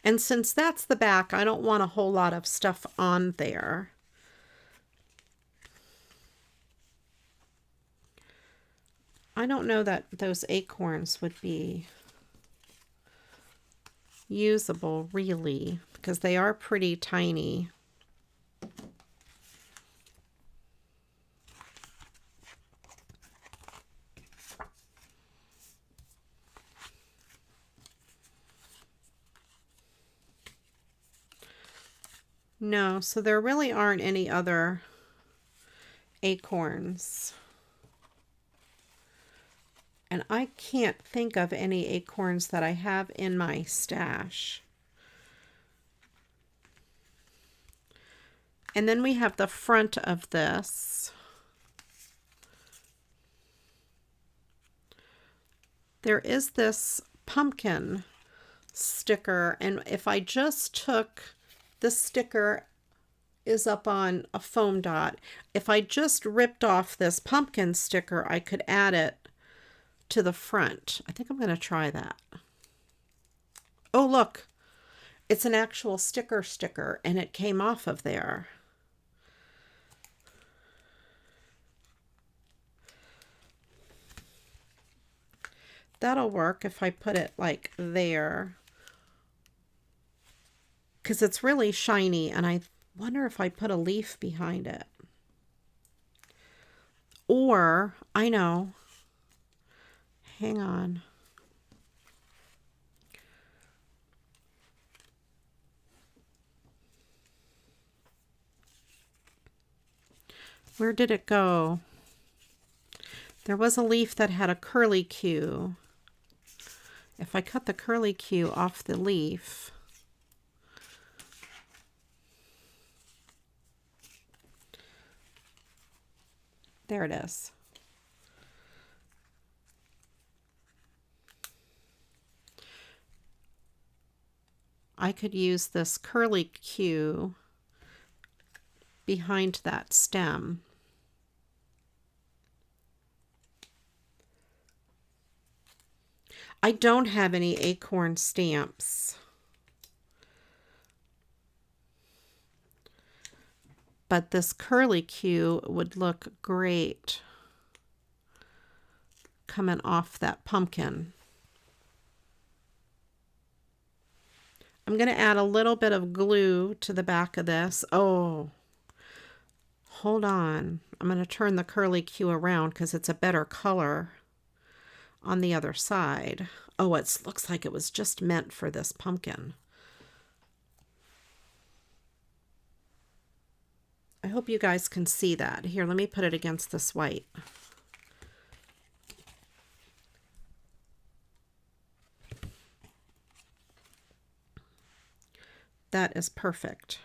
And since that's the back, I don't want a whole lot of stuff on there. I don't know that those acorns would be usable really, because they are pretty tiny. No, so there really aren't any other acorns. And I can't think of any acorns that I have in my stash. And then we have the front of this. there is this pumpkin sticker, and if I just took this sticker is up on a foam dot. If I just ripped off this pumpkin sticker, I could add it to the front. I think I'm going to try that. Oh, look, it's an actual sticker, and it came off of there. That'll work if I put it like there, because it's really shiny, and I wonder if I put a leaf behind it. Or, I know, hang on. Where did it go? There was a leaf that had a curlicue. If I cut the curlicue off the leaf, there it is. I could use this curlicue behind that stem. I don't have any acorn stamps, but this curlicue would look great coming off that pumpkin. I'm going to add a little bit of glue to the back of this. Oh, hold on. I'm going to turn the curlicue around because it's a better color on the other side. Oh, it looks like it was just meant for this pumpkin. I hope you guys can see that. Here, let me put it against this white. That is perfect.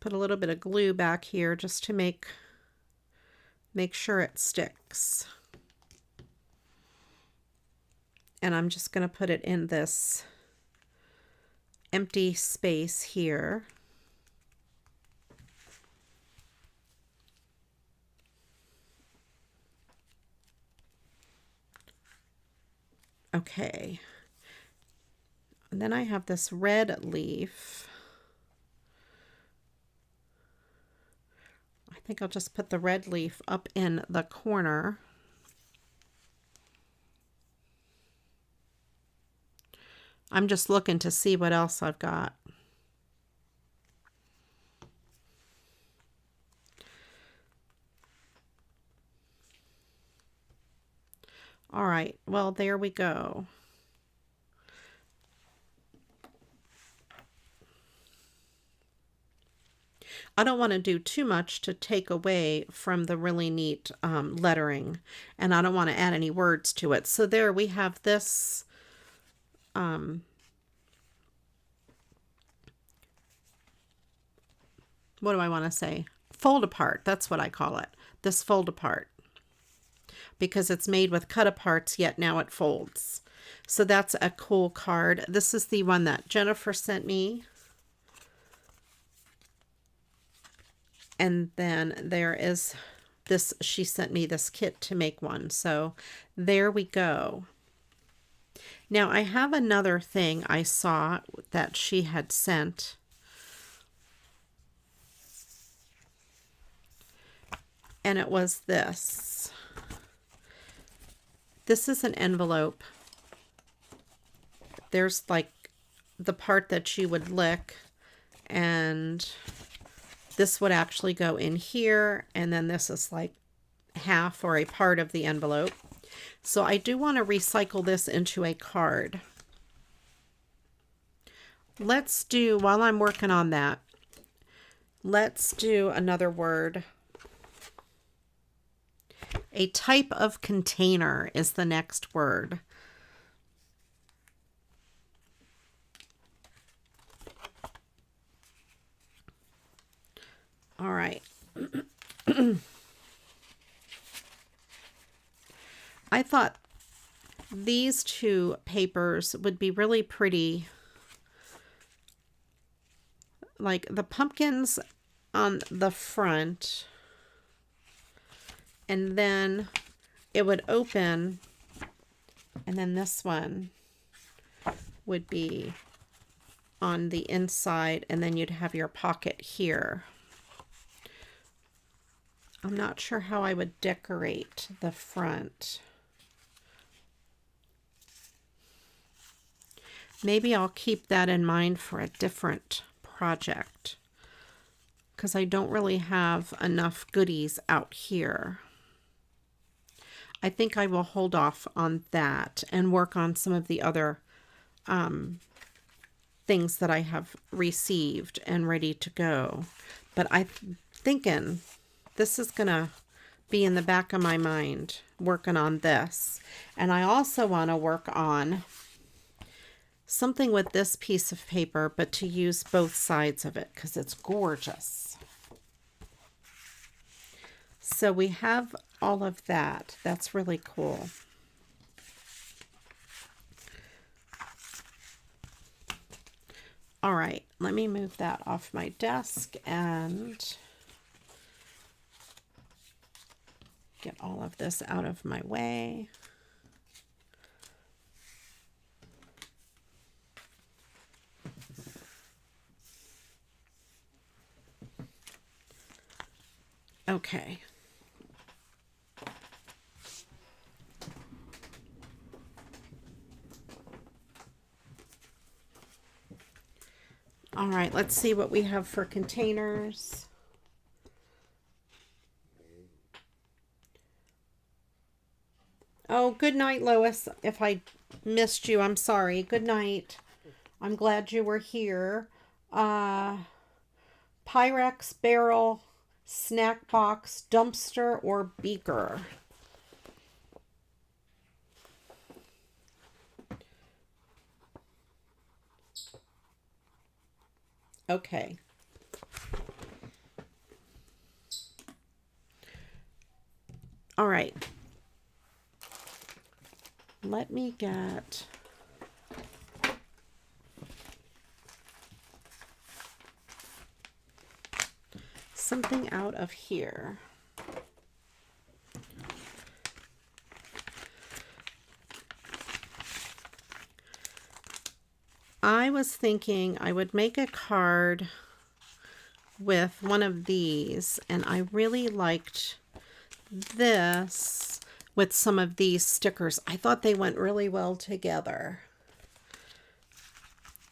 Put a little bit of glue back here just to make sure it sticks. And I'm just going to put it in this empty space here. Okay. And then I have this red leaf. I think I'll just put the red leaf up in the corner. I'm just looking to see what else I've got. All right, well, there we go. I don't want to do too much to take away from the really neat lettering, and I don't want to add any words to it. So there we have this what do I want to say? Fold apart. That's what I call it. This fold apart. Because it's made with cut aparts, yet now it folds. So that's a cool card. This is the one that Jennifer sent me. And then there is this, she sent me this kit to make one. So there we go. Now I have another thing I saw that she had sent. And it was this. This is an envelope. There's like the part that you would lick, and this would actually go in here, and then this is like half or a part of the envelope. So I do want to recycle this into a card. Let's do, while I'm working on that, let's do another word. A type of container is the next word. All right. I I thought these two papers would be really pretty. Like the pumpkins on the front, and then it would open, and then this one would be on the inside, and then you'd have your pocket here. I'm not sure how I would decorate the front. Maybe I'll keep that in mind for a different project, because I don't really have enough goodies out here. I think I will hold off on that and work on some of the other things that I have received and ready to go. But I'm thinking this is gonna be in the back of my mind, working on this. And I also want to work on something with this piece of paper, but to use both sides of it because it's gorgeous. So we have all of that. That's really cool. All right, let me move that off my desk and get all of this out of my way. Okay. All right, let's see what we have for containers. Oh, good night, Lois. If I missed you, I'm sorry. Good night. I'm glad you were here. Pyrex, barrel, snack box, dumpster, or beaker. Okay. All right. Let me get something out of here. I was thinking I would make a card with one of these, and I really liked this with some of these stickers. I thought they went really well together.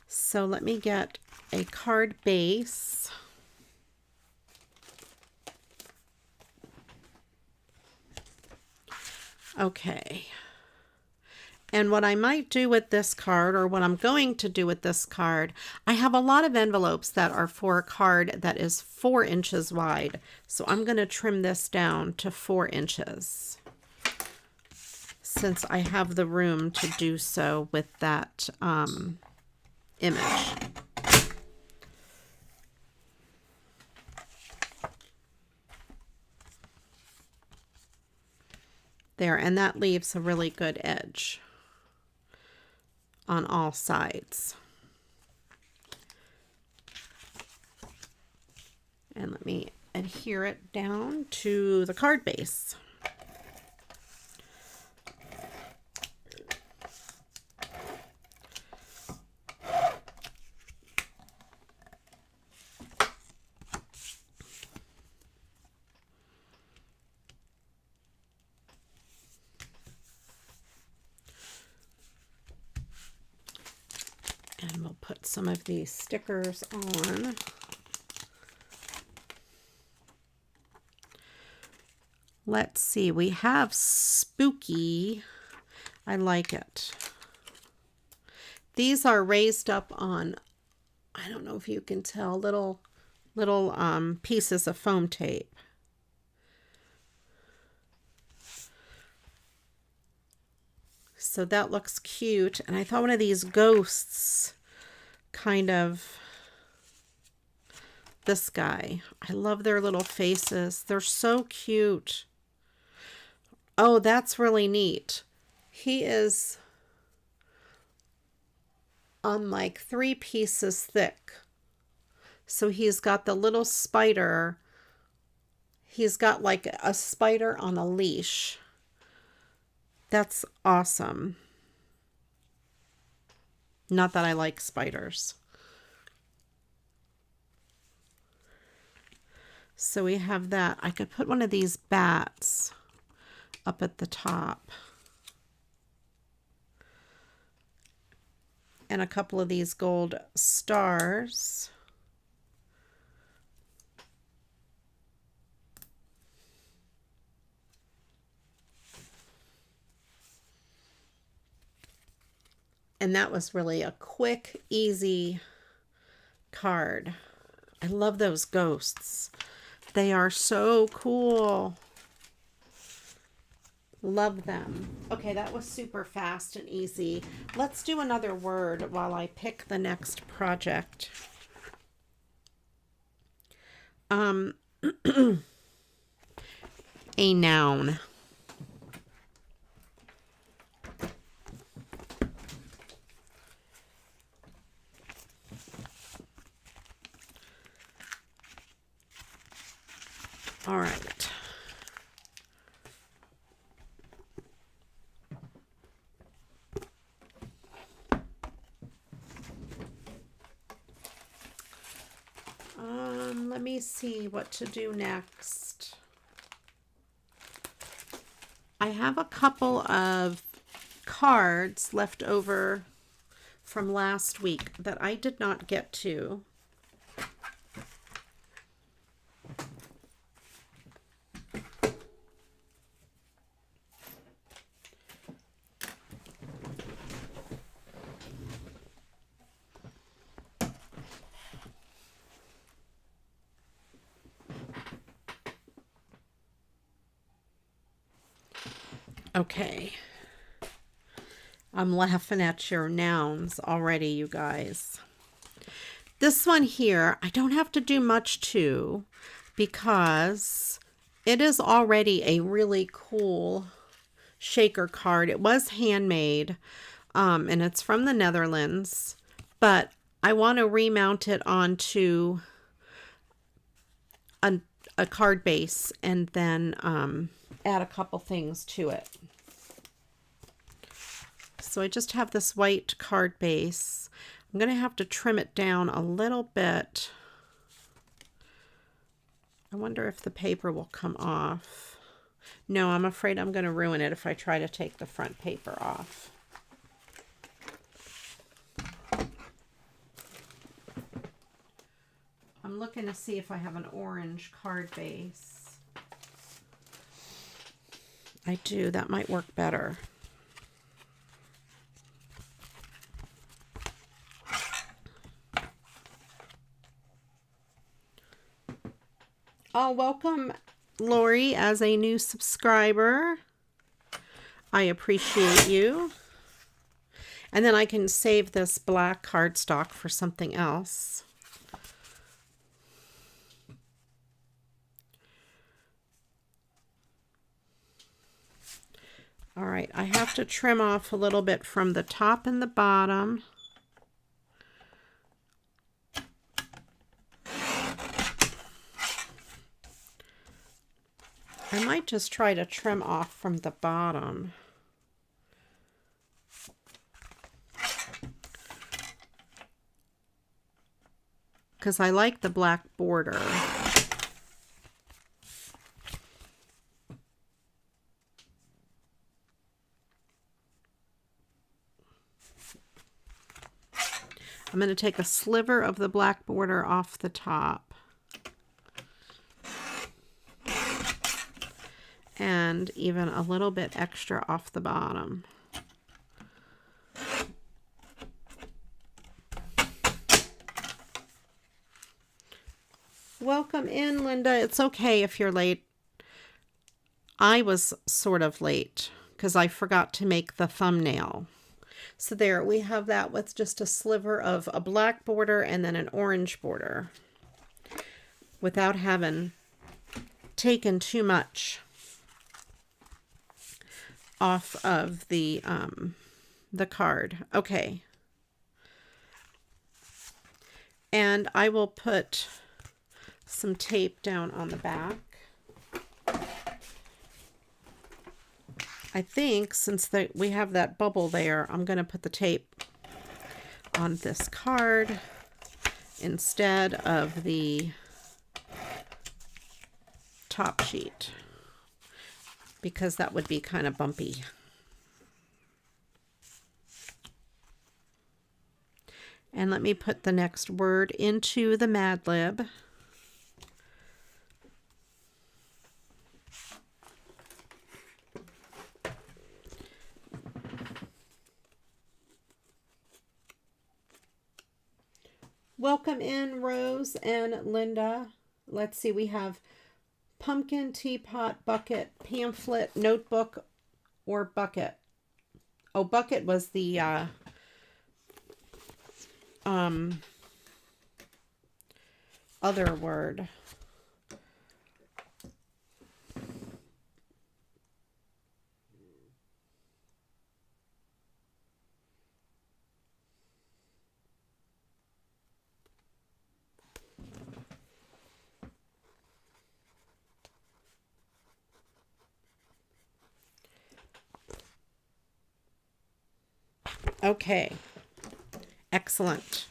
So let me get a card base. Okay. And what I might do with this card, or what I'm going to do with this card, I have a lot of envelopes that are for a card that is 4 inches wide. So I'm going to trim this down to 4 inches, since I have the room to do so with that image. There, and that leaves a really good edge on all sides. And let me adhere it down to the card base. And we'll put some of these stickers on. Let's see, we have spooky. I like it. These are raised up on, I don't know if you can tell, little pieces of foam tape. So that looks cute. And I thought one of these ghosts, kind of, this guy. I love their little faces. They're so cute. Oh, that's really neat. He is on like 3 pieces thick. So he's got the little spider. He's got like a spider on a leash. That's awesome. Not that I like spiders. So we have that. I could put one of these bats up at the top. And a couple of these gold stars. And that was really a quick, easy card. I love those ghosts. They are so cool. Love them. Okay, that was super fast and easy. Let's do another word while I pick the next project. A noun. All right. Let me see what to do next. I have a couple of cards left over from last week that I did not get to. Okay. I'm laughing at your nouns already, you guys. This one here, I don't have to do much to because it is already a really cool shaker card. It was handmade, and it's from the Netherlands, but I want to remount it onto a card base and then add a couple things to it. So I just have this white card base. I'm going to have to trim it down a little bit. I wonder if the paper will come off. No, I'm afraid I'm going to ruin it if I try to take the front paper off. I'm looking to see if I have an orange card base. I do. That might work better. Oh, welcome, Lori, as a new subscriber. I appreciate you. And then I can save this black cardstock for something else. All right, I have to trim off a little bit from the top and the bottom. I might just try to trim off from the bottom. Because I like the black border. I'm going to take a sliver of the black border off the top. And even a little bit extra off the bottom. Welcome in, Linda. It's okay if you're late. I was sort of late because I forgot to make the thumbnail. So there, we have that with just a sliver of a black border and then an orange border without having taken too much. off of the card. Okay. And I will put some tape down on the back. I think since we have that bubble there, I'm going to put the tape on this card instead of the top sheet, because that would be kind of bumpy. And let me put the next word into the Mad Lib. Welcome in, Rose and Linda. Let's see, we have pumpkin, teapot, bucket, pamphlet, notebook, or bucket. Oh, bucket was the other word. Okay, excellent.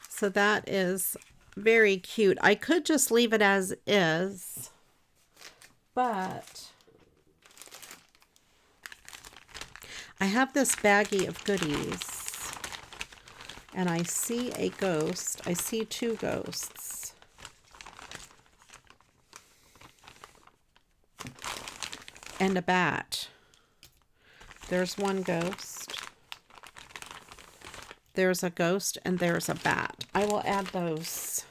So that is very cute. I could just leave it as is, but I have this baggie of goodies and I see a ghost. I see two ghosts. And a bat. There's one ghost. There's a ghost and there's a bat. I will add those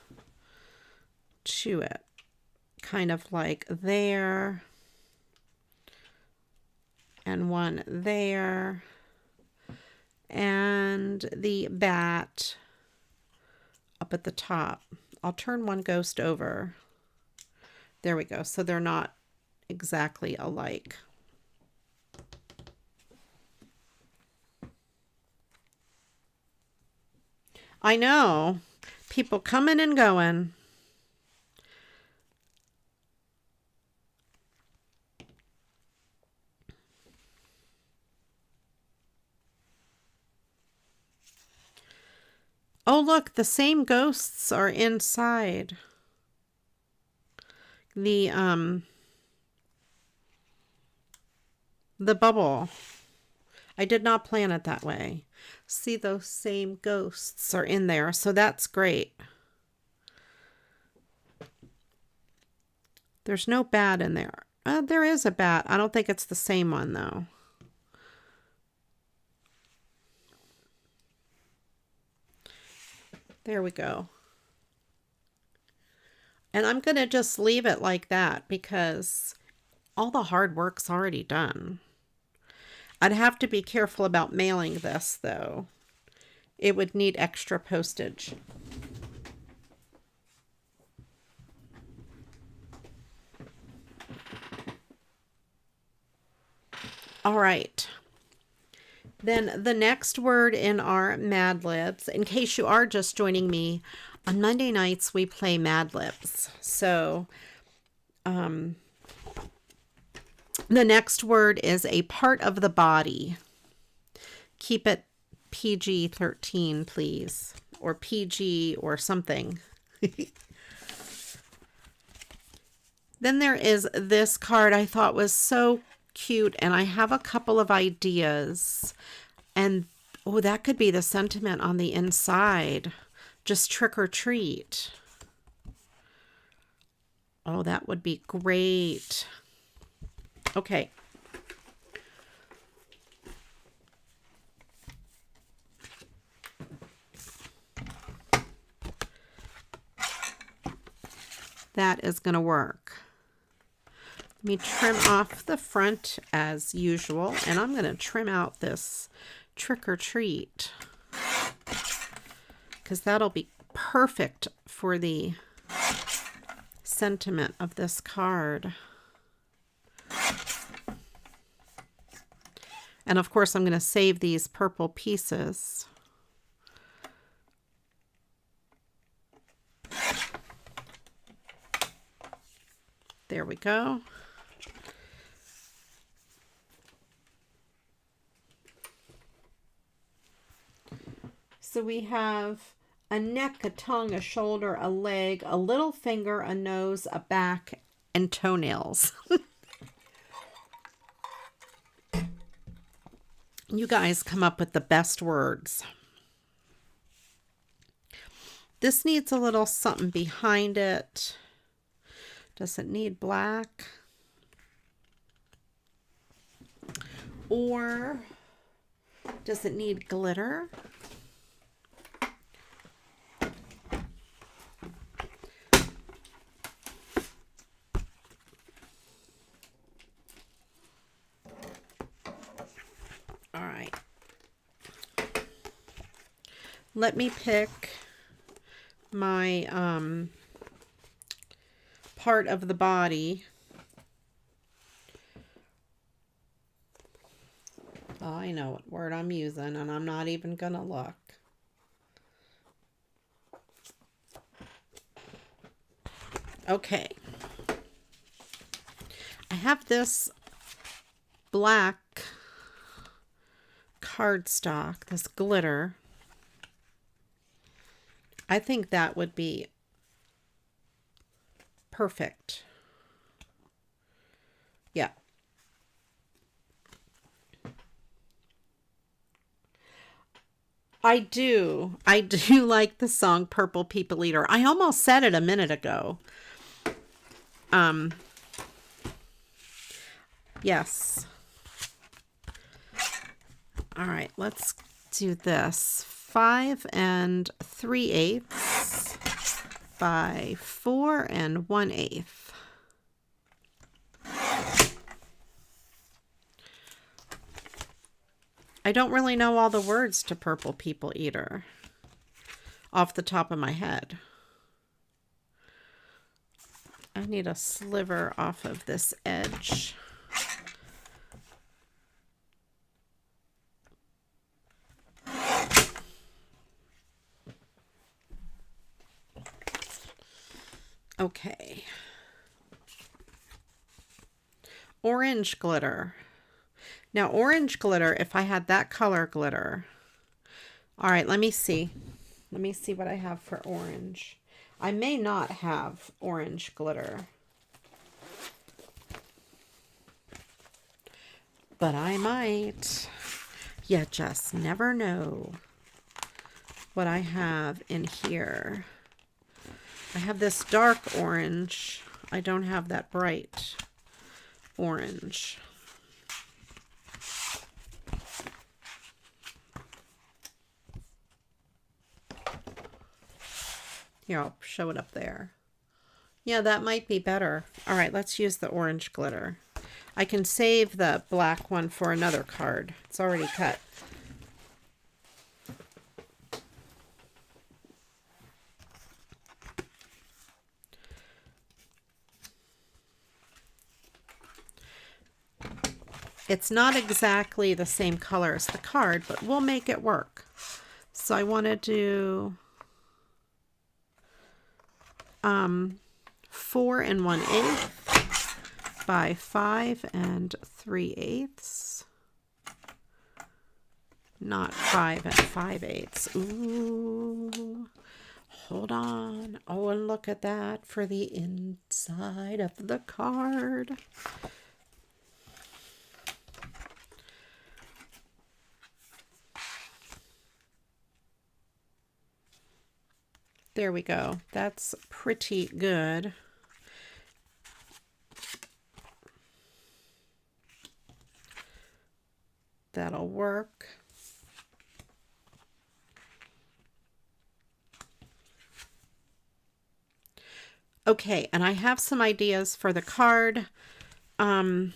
to it. Kind of like there. And one there. And the bat up at the top. I'll turn one ghost over. There we go. So they're not exactly alike. I know. People coming and going. Oh, look, the same ghosts are inside the bubble. I did not plan it that way. See, those same ghosts are in there, so that's great. There's no bat in there. There is a bat. I don't think it's the same one, though. There we go. And I'm going to just leave it like that because all the hard work's already done. I'd have to be careful about mailing this, though. It would need extra postage. All right. Then the next word in our Mad Libs, in case you are just joining me, on Monday nights we play Mad Libs. So, the next word is a part of the body. Keep it PG-13, please. Or PG or something. Then there is this card I thought was so cute. And I have a couple of ideas. And, oh, that could be the sentiment on the inside. Just trick or treat. Oh, that would be great. Okay. That is going to work. Let me trim off the front as usual, and I'm going to trim out this trick or treat because that'll be perfect for the sentiment of this card. And of course, I'm going to save these purple pieces. There we go. So we have a neck, a tongue, a shoulder, a leg, a little finger, a nose, a back, and toenails. You guys come up with the best words. This needs a little something behind it. Does it need black? Or does it need glitter? All right. Let me pick my part of the body. Oh, I know what word I'm using, and I'm not even gonna look. Okay. I have this black cardstock, this glitter. I think that would be perfect. Yeah. I do like the song Purple People Eater. I almost said it a minute ago. Yes. All right, let's do this. 5 3/8 by 4 1/8. I don't really know all the words to Purple People Eater off the top of my head. I need a sliver off of this edge. Okay. Orange glitter. Now, orange glitter, if I had that color glitter. All right, let me see. Let me see what I have for orange. I may not have orange glitter. But I might. You just never know what I have in here. I have this dark orange. I don't have that bright orange. Here, I'll show it up there. Yeah, that might be better. All right, let's use the orange glitter. I can save the black one for another card. It's already cut. It's not exactly the same color as the card, but we'll make it work. So I want to do 4 1/8 by 5 3/8. Not 5 5/8. Ooh, hold on. Oh, and look at that for the inside of the card. There we go. That's pretty good. That'll work. Okay, and I have some ideas for the card. I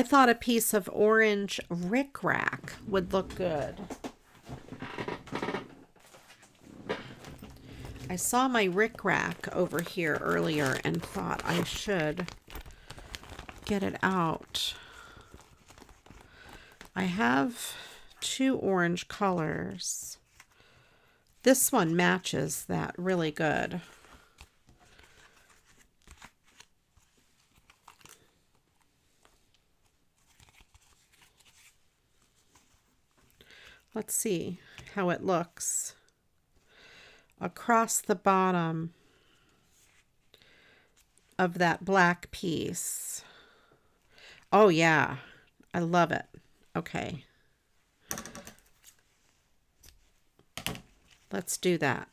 thought a piece of orange rickrack would look good. I saw my rickrack over here earlier and thought I should get it out. I have two orange colors. This one matches that really good. Let's see how it looks across the bottom of that black piece. Oh yeah, I love it. Okay. Let's do that.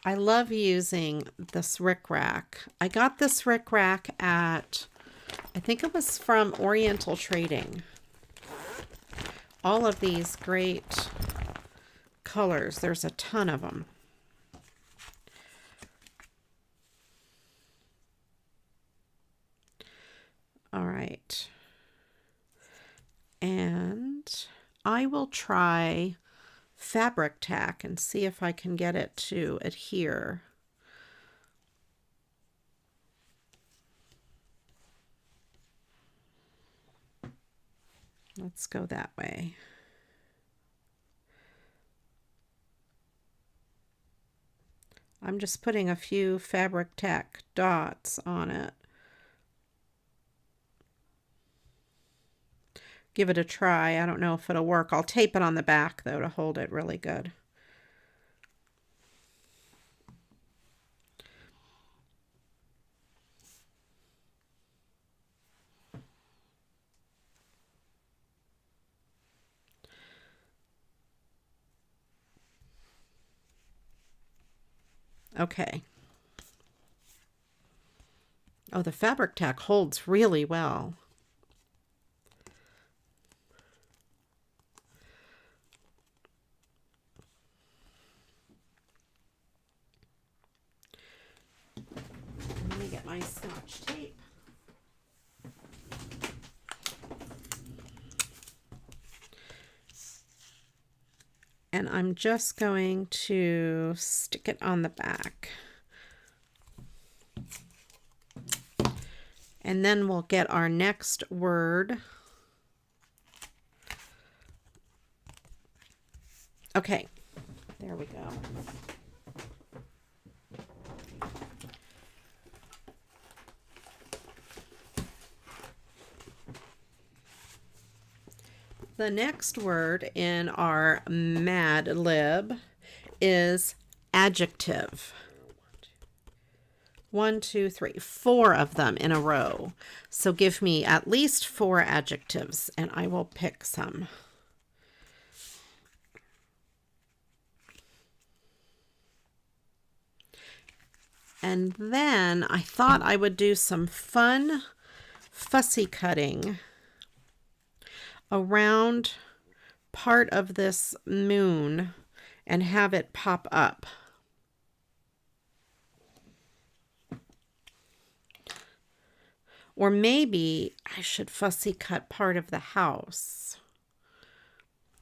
I love using this rickrack. I got this rickrack at, I think it was from Oriental Trading. All of these great colors. There's a ton of them. All right. And I will try fabric tack and see if I can get it to adhere. Let's go that way. I'm just putting a few fabric tack dots on it. Give it a try. I don't know if it'll work. I'll tape it on the back though to hold it really good. Okay. Oh, the fabric tack holds really well. Let me get my Scotch tape. And I'm just going to stick it on the back. And then we'll get our next word. Okay, there we go. The next word in our Mad Lib is adjective. 1, 2, 3, 4 of them in a row. So give me at least 4 adjectives and I will pick some. And then I thought I would do some fun fussy cutting around part of this moon and have it pop up. Or maybe I should fussy cut part of the house.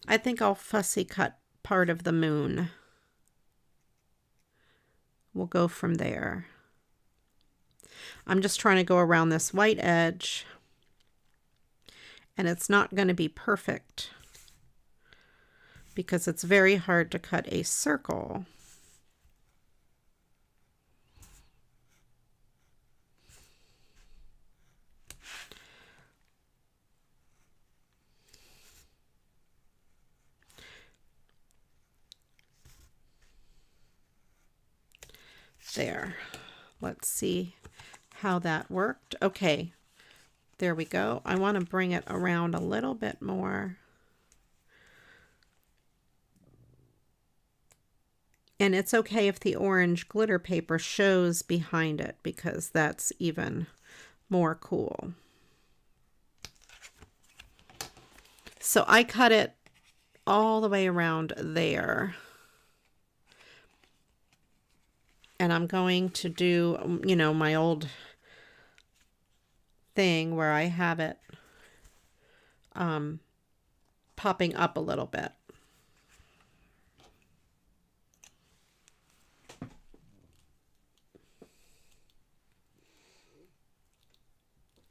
I think I'll fussy cut part of the moon. We'll go from there. I'm just trying to go around this white edge. And it's not going to be perfect because it's very hard to cut a circle. There. Let's see how that worked. Okay. There we go. I want to bring it around a little bit more. And it's okay if the orange glitter paper shows behind it because that's even more cool. So I cut it all the way around there. And I'm going to do, you know, my old thing where I have it popping up a little bit.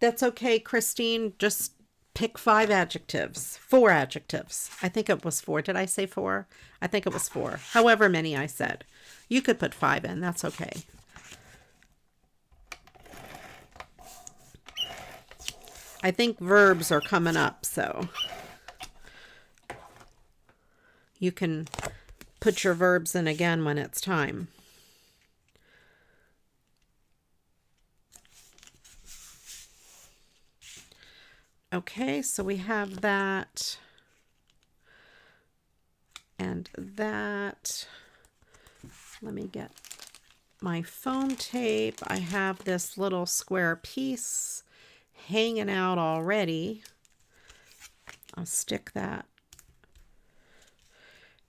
That's okay, Christine. Just pick 5 adjectives. 4 adjectives. I think it was 4. Did I say 4? I think it was 4. However many I said. You could put 5 in. That's okay. I think verbs are coming up, so you can put your verbs in again when it's time. Okay, so we have that and that. Let me get my foam tape. I have this little square piece hanging out already. I'll stick that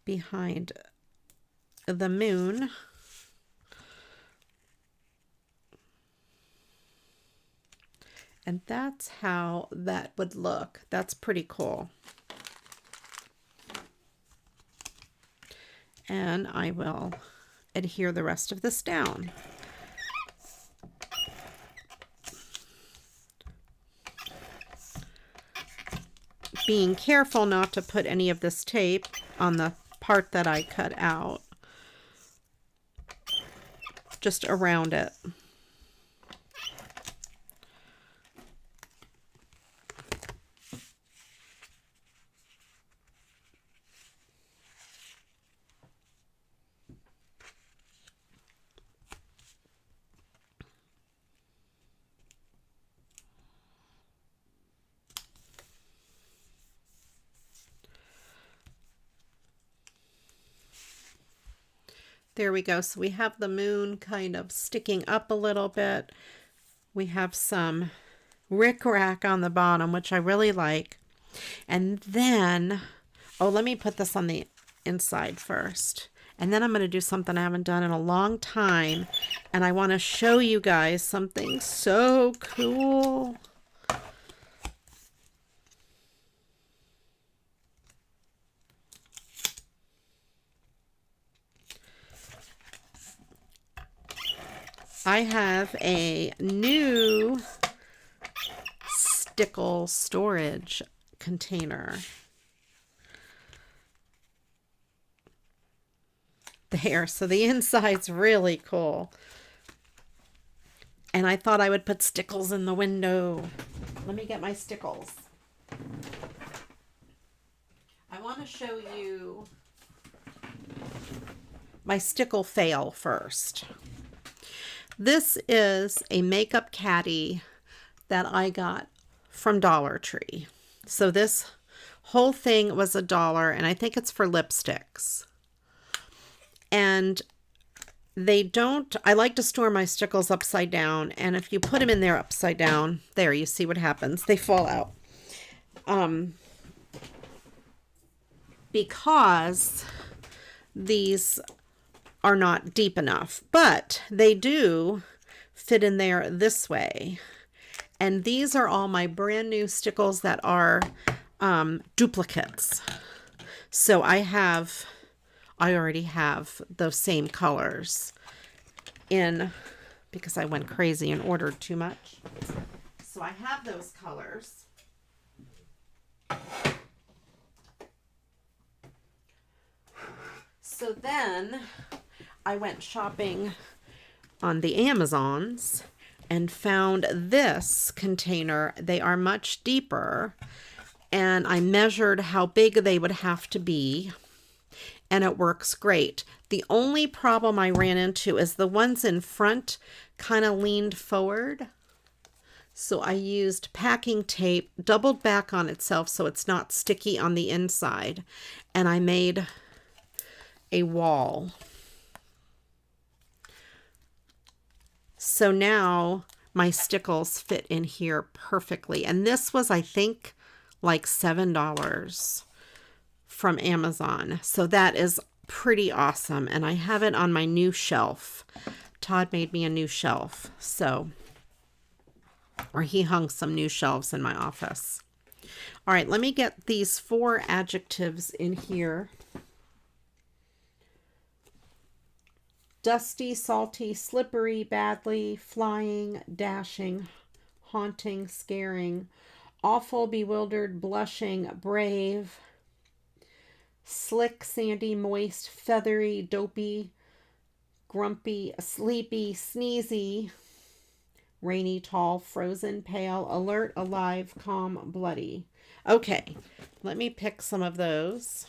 behind the moon. And that's how that would look. That's pretty cool. And I will adhere the rest of this down. Being careful not to put any of this tape on the part that I cut out. Just around it. There we go. So we have the moon kind of sticking up a little bit. We have some rickrack on the bottom, which I really like. And then, oh, let me put this on the inside first. And then I'm going to do something I haven't done in a long time. And I want to show you guys something so cool. I have a new Stickle storage container. There, so the inside's really cool. And I thought I would put stickles in the window. Let me get my stickles. I want to show you my stickle fail first. This is a makeup caddy that I got from Dollar Tree. So this whole thing was $1, and I think it's for lipsticks. And they don't, I like to store my stickles upside down, and if you put them in there upside down, there, you see what happens. They fall out. Because these are not deep enough, but they do fit in there this way. And these are all my brand new stickles that are duplicates. So I already have those same colors in, because I went crazy and ordered too much. So I have those colors. So then I went shopping on the Amazons and found this container. They are much deeper, and I measured how big they would have to be, and it works great. The only problem I ran into is the ones in front kind of leaned forward. So I used packing tape, doubled back on itself so it's not sticky on the inside, and I made a wall. So now my stickles fit in here perfectly. And this was, I think, like $7 from Amazon. So that is pretty awesome. And I have it on my new shelf. Todd made me a new shelf. So, or he hung some new shelves in my office. All right, let me get these 4 adjectives in here. Dusty, salty, slippery, badly, flying, dashing, haunting, scaring, awful, bewildered, blushing, brave, slick, sandy, moist, feathery, dopey, grumpy, sleepy, sneezy, rainy, tall, frozen, pale, alert, alive, calm, bloody. Okay, let me pick some of those.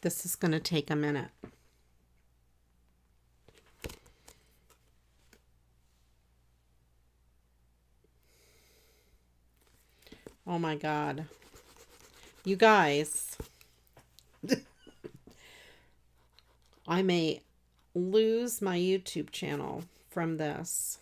This is going to take a minute. Oh my God. You guys, I may lose my YouTube channel from this.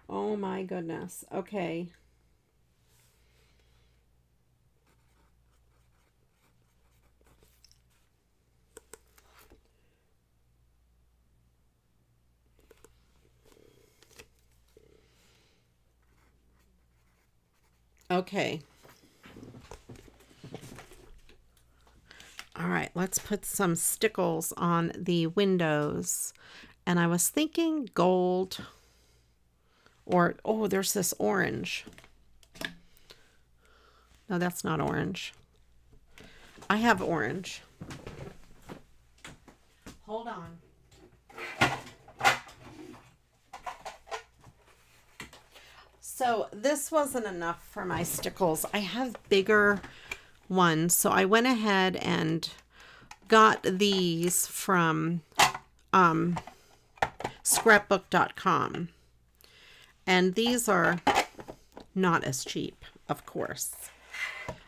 Oh my goodness. Okay. Okay. All right, let's put some stickles on the windows. And I was thinking gold or, oh, there's this orange. No, that's not orange. I have orange. Hold on. So this wasn't enough for my stickles. I have bigger ones. So I went ahead and got these from scrapbook.com. And these are not as cheap, of course.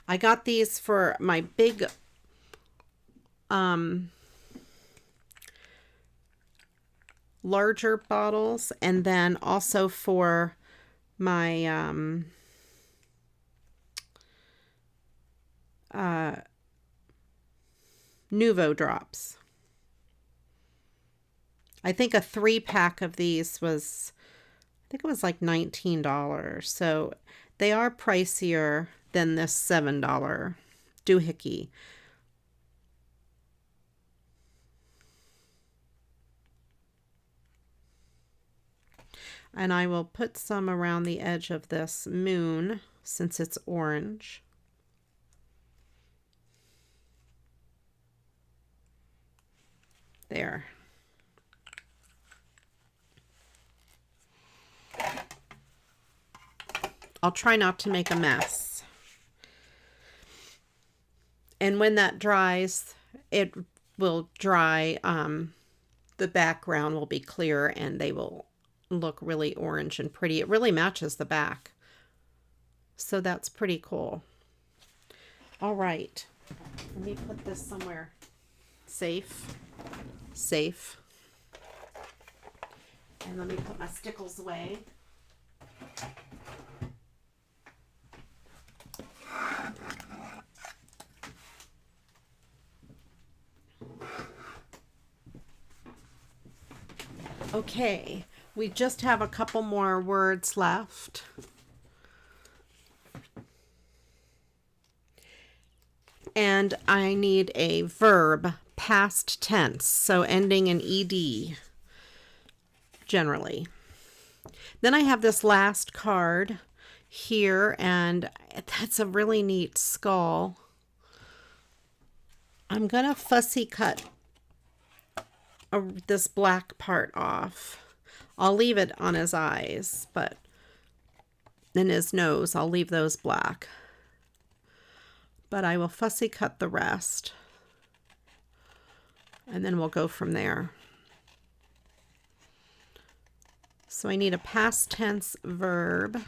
I got these for my big larger bottles, and then also for my Nuvo drops. I think a 3-pack of these was, I think it was like $19. So they are pricier than this $7 doohickey. And I will put some around the edge of this moon since it's orange. There. I'll try not to make a mess. And when that dries, it will dry. The background will be clear and they will look really orange and pretty. It really matches the back. So that's pretty cool. All right. Let me put this somewhere safe. Safe. And let me put my stickles away. Okay, we just have a couple more words left. And I need a verb, past tense, so ending in ed, generally. Then I have this last card here, and that's a really neat skull. I'm going to fussy cut this black part off. I'll leave it on his eyes, but in his nose, I'll leave those black. But I will fussy cut the rest. And then we'll go from there. So I need a past tense verb.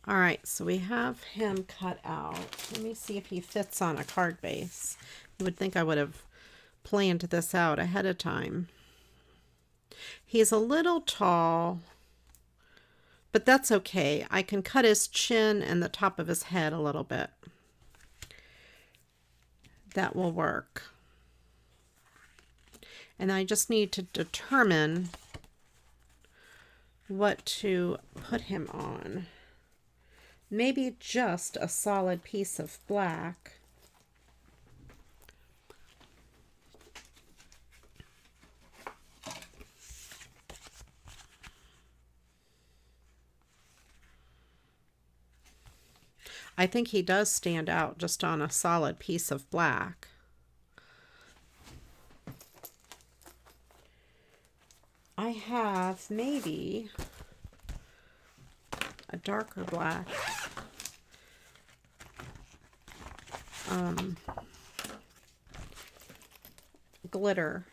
All right, so we have him cut out. Let me see if he fits on a card base. You would think I would have planned this out ahead of time. He's a little tall, but that's okay. I can cut his chin and the top of his head a little bit. That will work. And I just need to determine what to put him on. Maybe just a solid piece of black. I think he does stand out just on a solid piece of black. I have maybe a darker black. Glitter.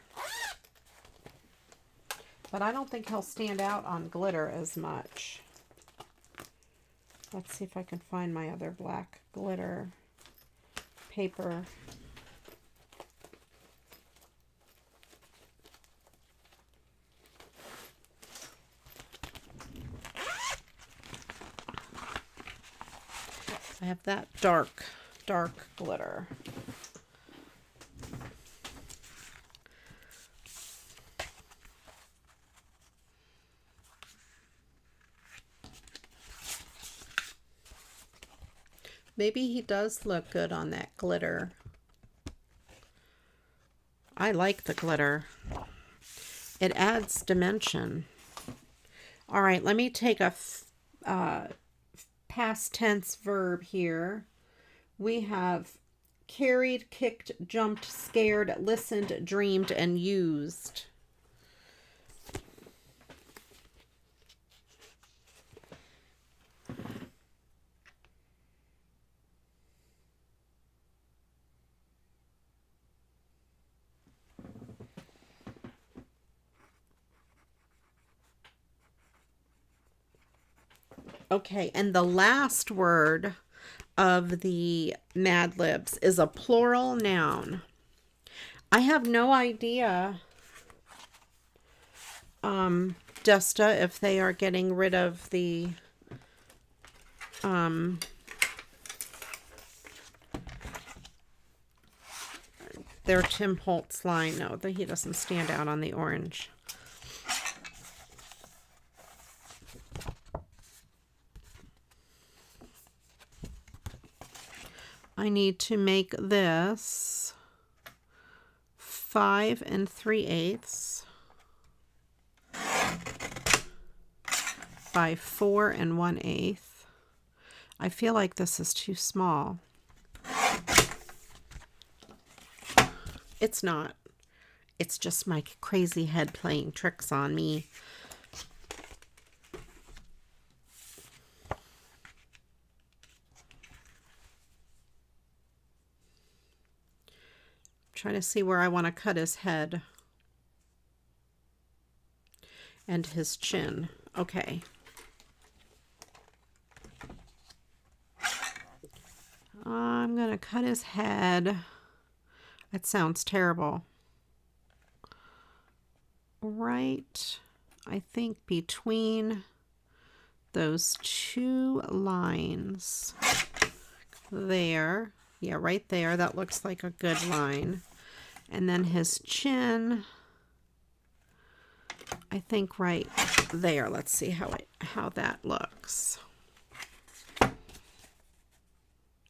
But I don't think he'll stand out on glitter as much. Let's see if I can find my other black glitter paper. I have that dark glitter. Maybe he does look good on that glitter. I like the glitter. It adds dimension. All right, let me take a past tense verb here. We have carried, kicked, jumped, scared, listened, dreamed, and used. Okay, and the last word of the Mad Libs is a plural noun. I have no idea, Desta, if they are getting rid of the their Tim Holtz line. No, he doesn't stand out on the orange. I need to make this 5 3/8 by 4 1/8. I feel like this is too small. It's not. It's just my crazy head playing tricks on me. Trying to see where I want to cut his head and his chin. Okay. I'm going to cut his head. That sounds terrible. Right, I think between those two lines there. Yeah, right there. That looks like a good line. And then his chin, I think right there. Let's see how that looks.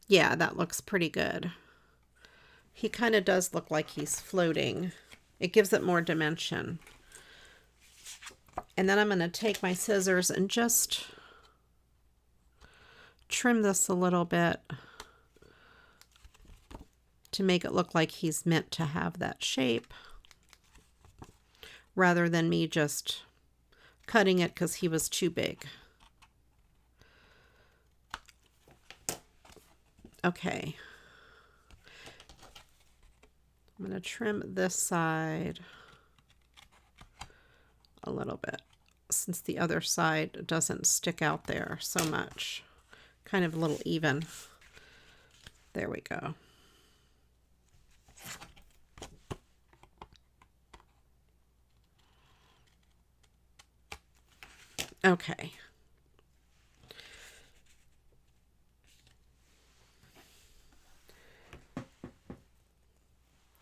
Yeah, that looks pretty good. He kind of does look like he's floating. It gives it more dimension. And then I'm going to take my scissors and just trim this a little bit to make it look like he's meant to have that shape, rather than me just cutting it because he was too big. Okay. I'm going to trim this side a little bit, since the other side doesn't stick out there so much. Kind of a little even. There we go. Okay.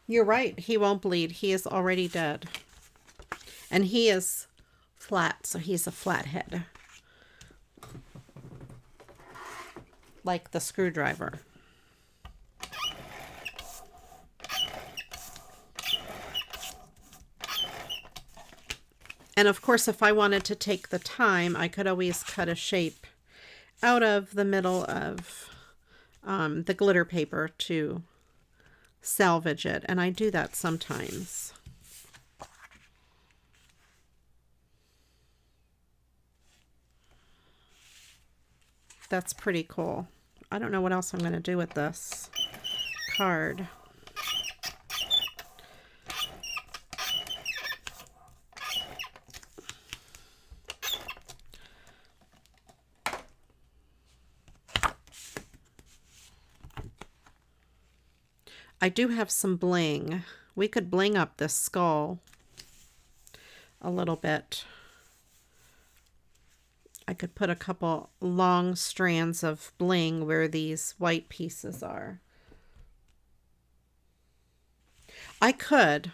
You're right. He won't bleed. He is already dead. And he is flat, so he's a flathead. Like the screwdriver. And of course, if I wanted to take the time, I could always cut a shape out of the middle of the glitter paper to salvage it. And I do that sometimes. That's pretty cool. I don't know what else I'm going to do with this card. I do have some bling. We could bling up this skull a little bit. I could put a couple long strands of bling where these white pieces are. I could,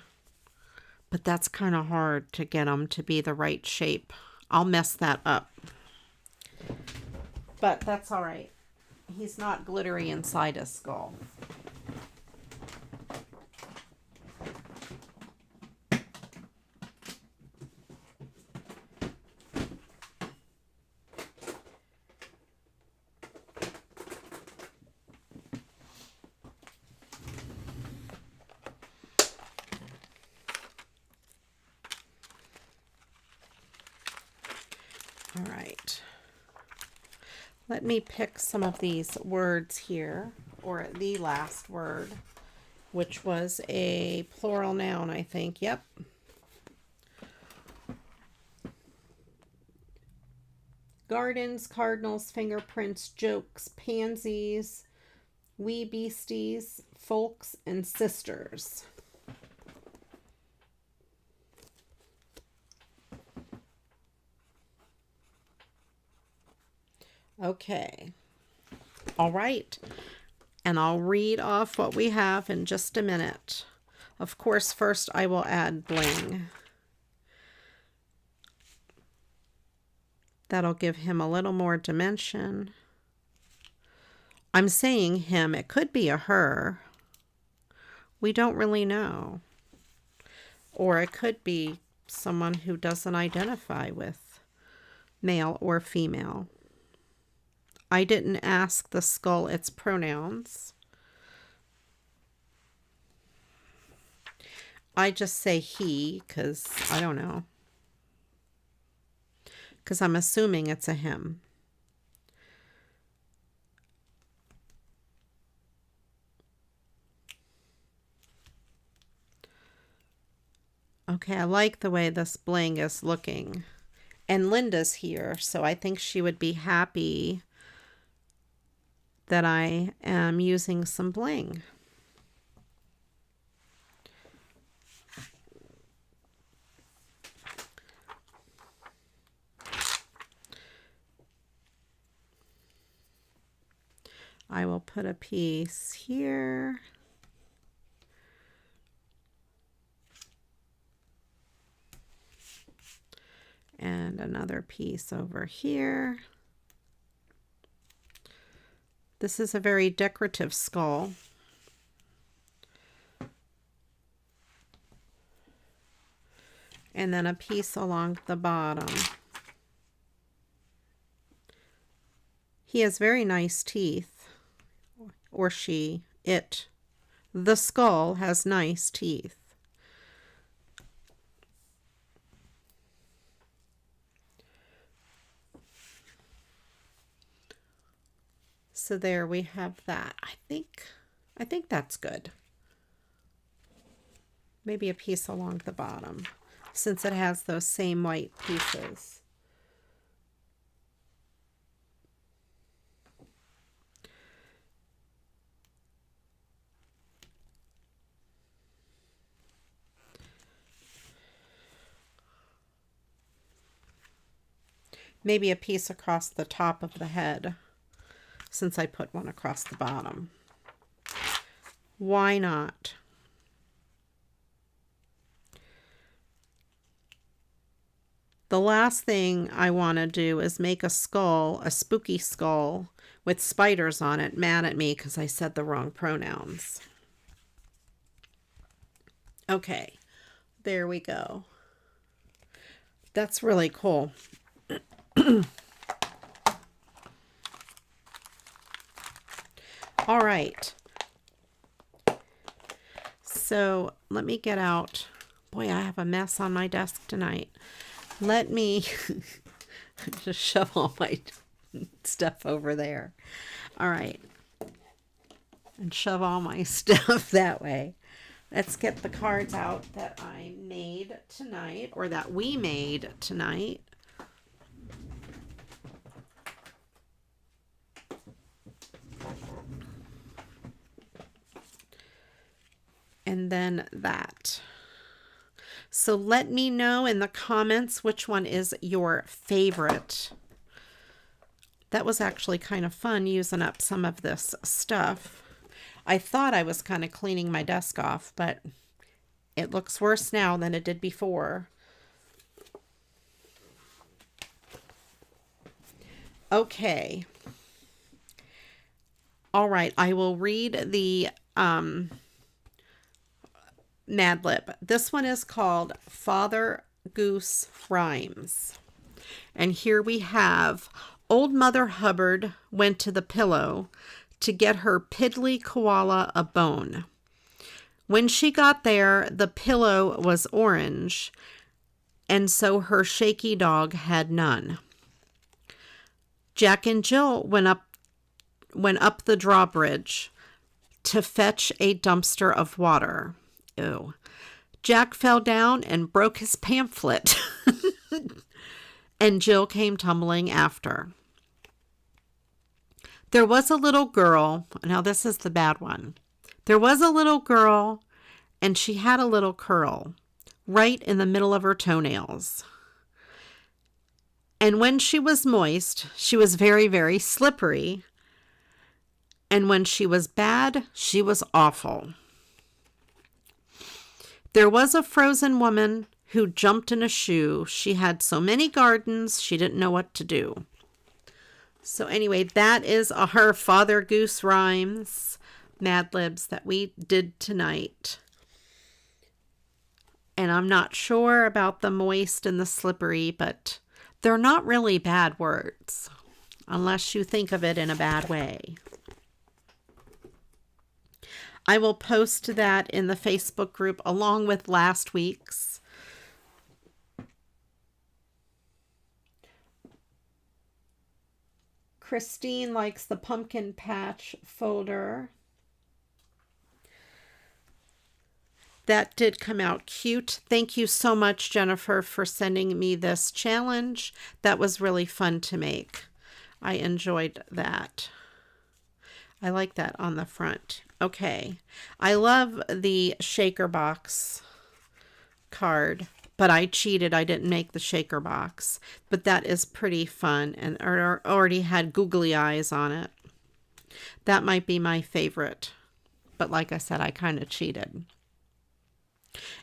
but that's kind of hard to get them to be the right shape. I'll mess that up. But that's all right. He's not glittery inside his skull. All right. Let me pick some of these words here, or the last word, which was a plural noun, I think. Yep. Gardens, cardinals, fingerprints, jokes, pansies, wee beasties, folks, and sisters. Okay. All right. And I'll read off what we have in just a minute. Of course, first I will add bling. That'll give him a little more dimension. I'm saying him. It could be a her. We don't really know. Or it could be someone who doesn't identify with male or female. I didn't ask the skull its pronouns. I just say he because I don't know. Because I'm assuming it's a him. Okay, I like the way this bling is looking. And Linda's here, so I think she would be happy that I am using some bling. I will put a piece here. And another piece over here. This is a very decorative skull. And then a piece along the bottom. He has very nice teeth. Or she, it. The skull has nice teeth. So there we have that. I think that's good. Maybe a piece along the bottom, since it has those same white pieces. Maybe a piece across the top of the head, since I put one across the bottom. Why not? The last thing I want to do is make a skull, a spooky skull with spiders on it, mad at me because I said the wrong pronouns. Okay, there we go. That's really cool. All right. So let me get out. Boy, I have a mess on my desk tonight. Let me just shove all my stuff over there. All right. And shove all my stuff that way. Let's get the cards out that I made tonight, or that we made tonight. And then that. So let me know in the comments which one is your favorite. That was actually kind of fun using up some of this stuff. I thought I was kind of cleaning my desk off, but it looks worse now than it did before. Okay. All right, I will read the Mad Lib. This one is called Father Goose Rhymes. And here we have, Old Mother Hubbard went to the pillow to get her piddly koala a bone. When she got there, the pillow was orange, and so her shaky dog had none. Jack and Jill went up the drawbridge to fetch a dumpster of water. Ew. Jack fell down and broke his pamphlet, and Jill came tumbling after. There was a little girl. Now this is the bad one. There was a little girl, and she had a little curl right in the middle of her toenails. And when she was moist, she was very, very slippery. And when she was bad, she was awful. There was a frozen woman who jumped in a shoe. She had so many gardens, she didn't know what to do. So anyway, that is our Father Goose Rhymes Mad Libs that we did tonight. And I'm not sure about the moist and the slippery, but they're not really bad words, unless you think of it in a bad way. I will post that in the Facebook group along with last week's. Christine likes the pumpkin patch folder. That did come out cute. Thank you so much, Jennifer, for sending me this challenge. That was really fun to make. I enjoyed that. I like that on the front. Okay. I love the shaker box card, but I cheated. I didn't make the shaker box, but that is pretty fun, and already had googly eyes on it. That might be my favorite, but like I said, I kind of cheated.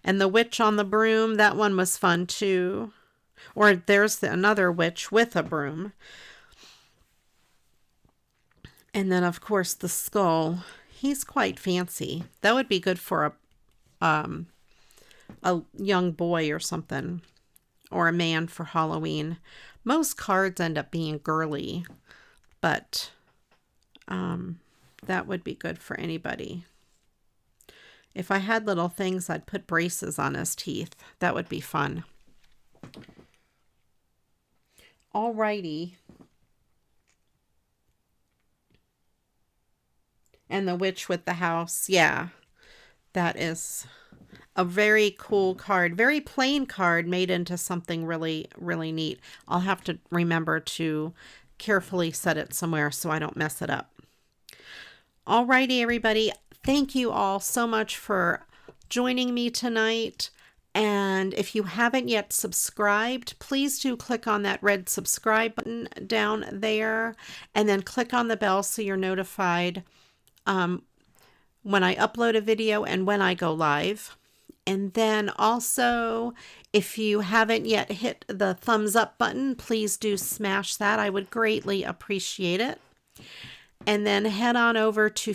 And the witch on the broom, that one was fun too. Or there's another witch with a broom. And then, of course, the skull. He's quite fancy. That would be good for a young boy or something, or a man for Halloween. Most cards end up being girly, but that would be good for anybody. If I had little things, I'd put braces on his teeth. That would be fun. Alrighty. And the witch with the house. Yeah, that is a very cool card. Very plain card made into something really, really neat. I'll have to remember to carefully set it somewhere so I don't mess it up. Alrighty, everybody. Thank you all so much for joining me tonight. And if you haven't yet subscribed, please do click on that red subscribe button down there, and then click on the bell so you're notified when I upload a video and when I go live. And then also, if you haven't yet hit the thumbs up button, please do smash that. I would greatly appreciate it. And then head on over to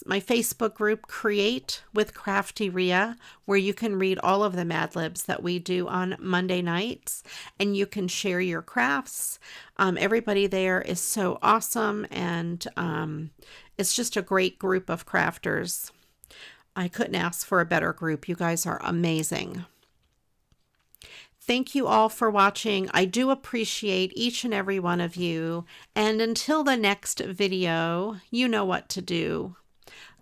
my Facebook group, Create with CraftyRia, where you can read all of the Mad Libs that we do on Monday nights, and you can share your crafts. Everybody there is so awesome, and it's just a great group of crafters. I couldn't ask for a better group. You guys are amazing. Thank you all for watching. I do appreciate each and every one of you. And until the next video, you know what to do.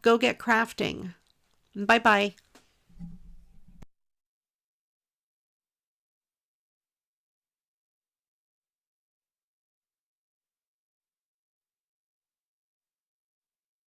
Go get crafting. Bye-bye.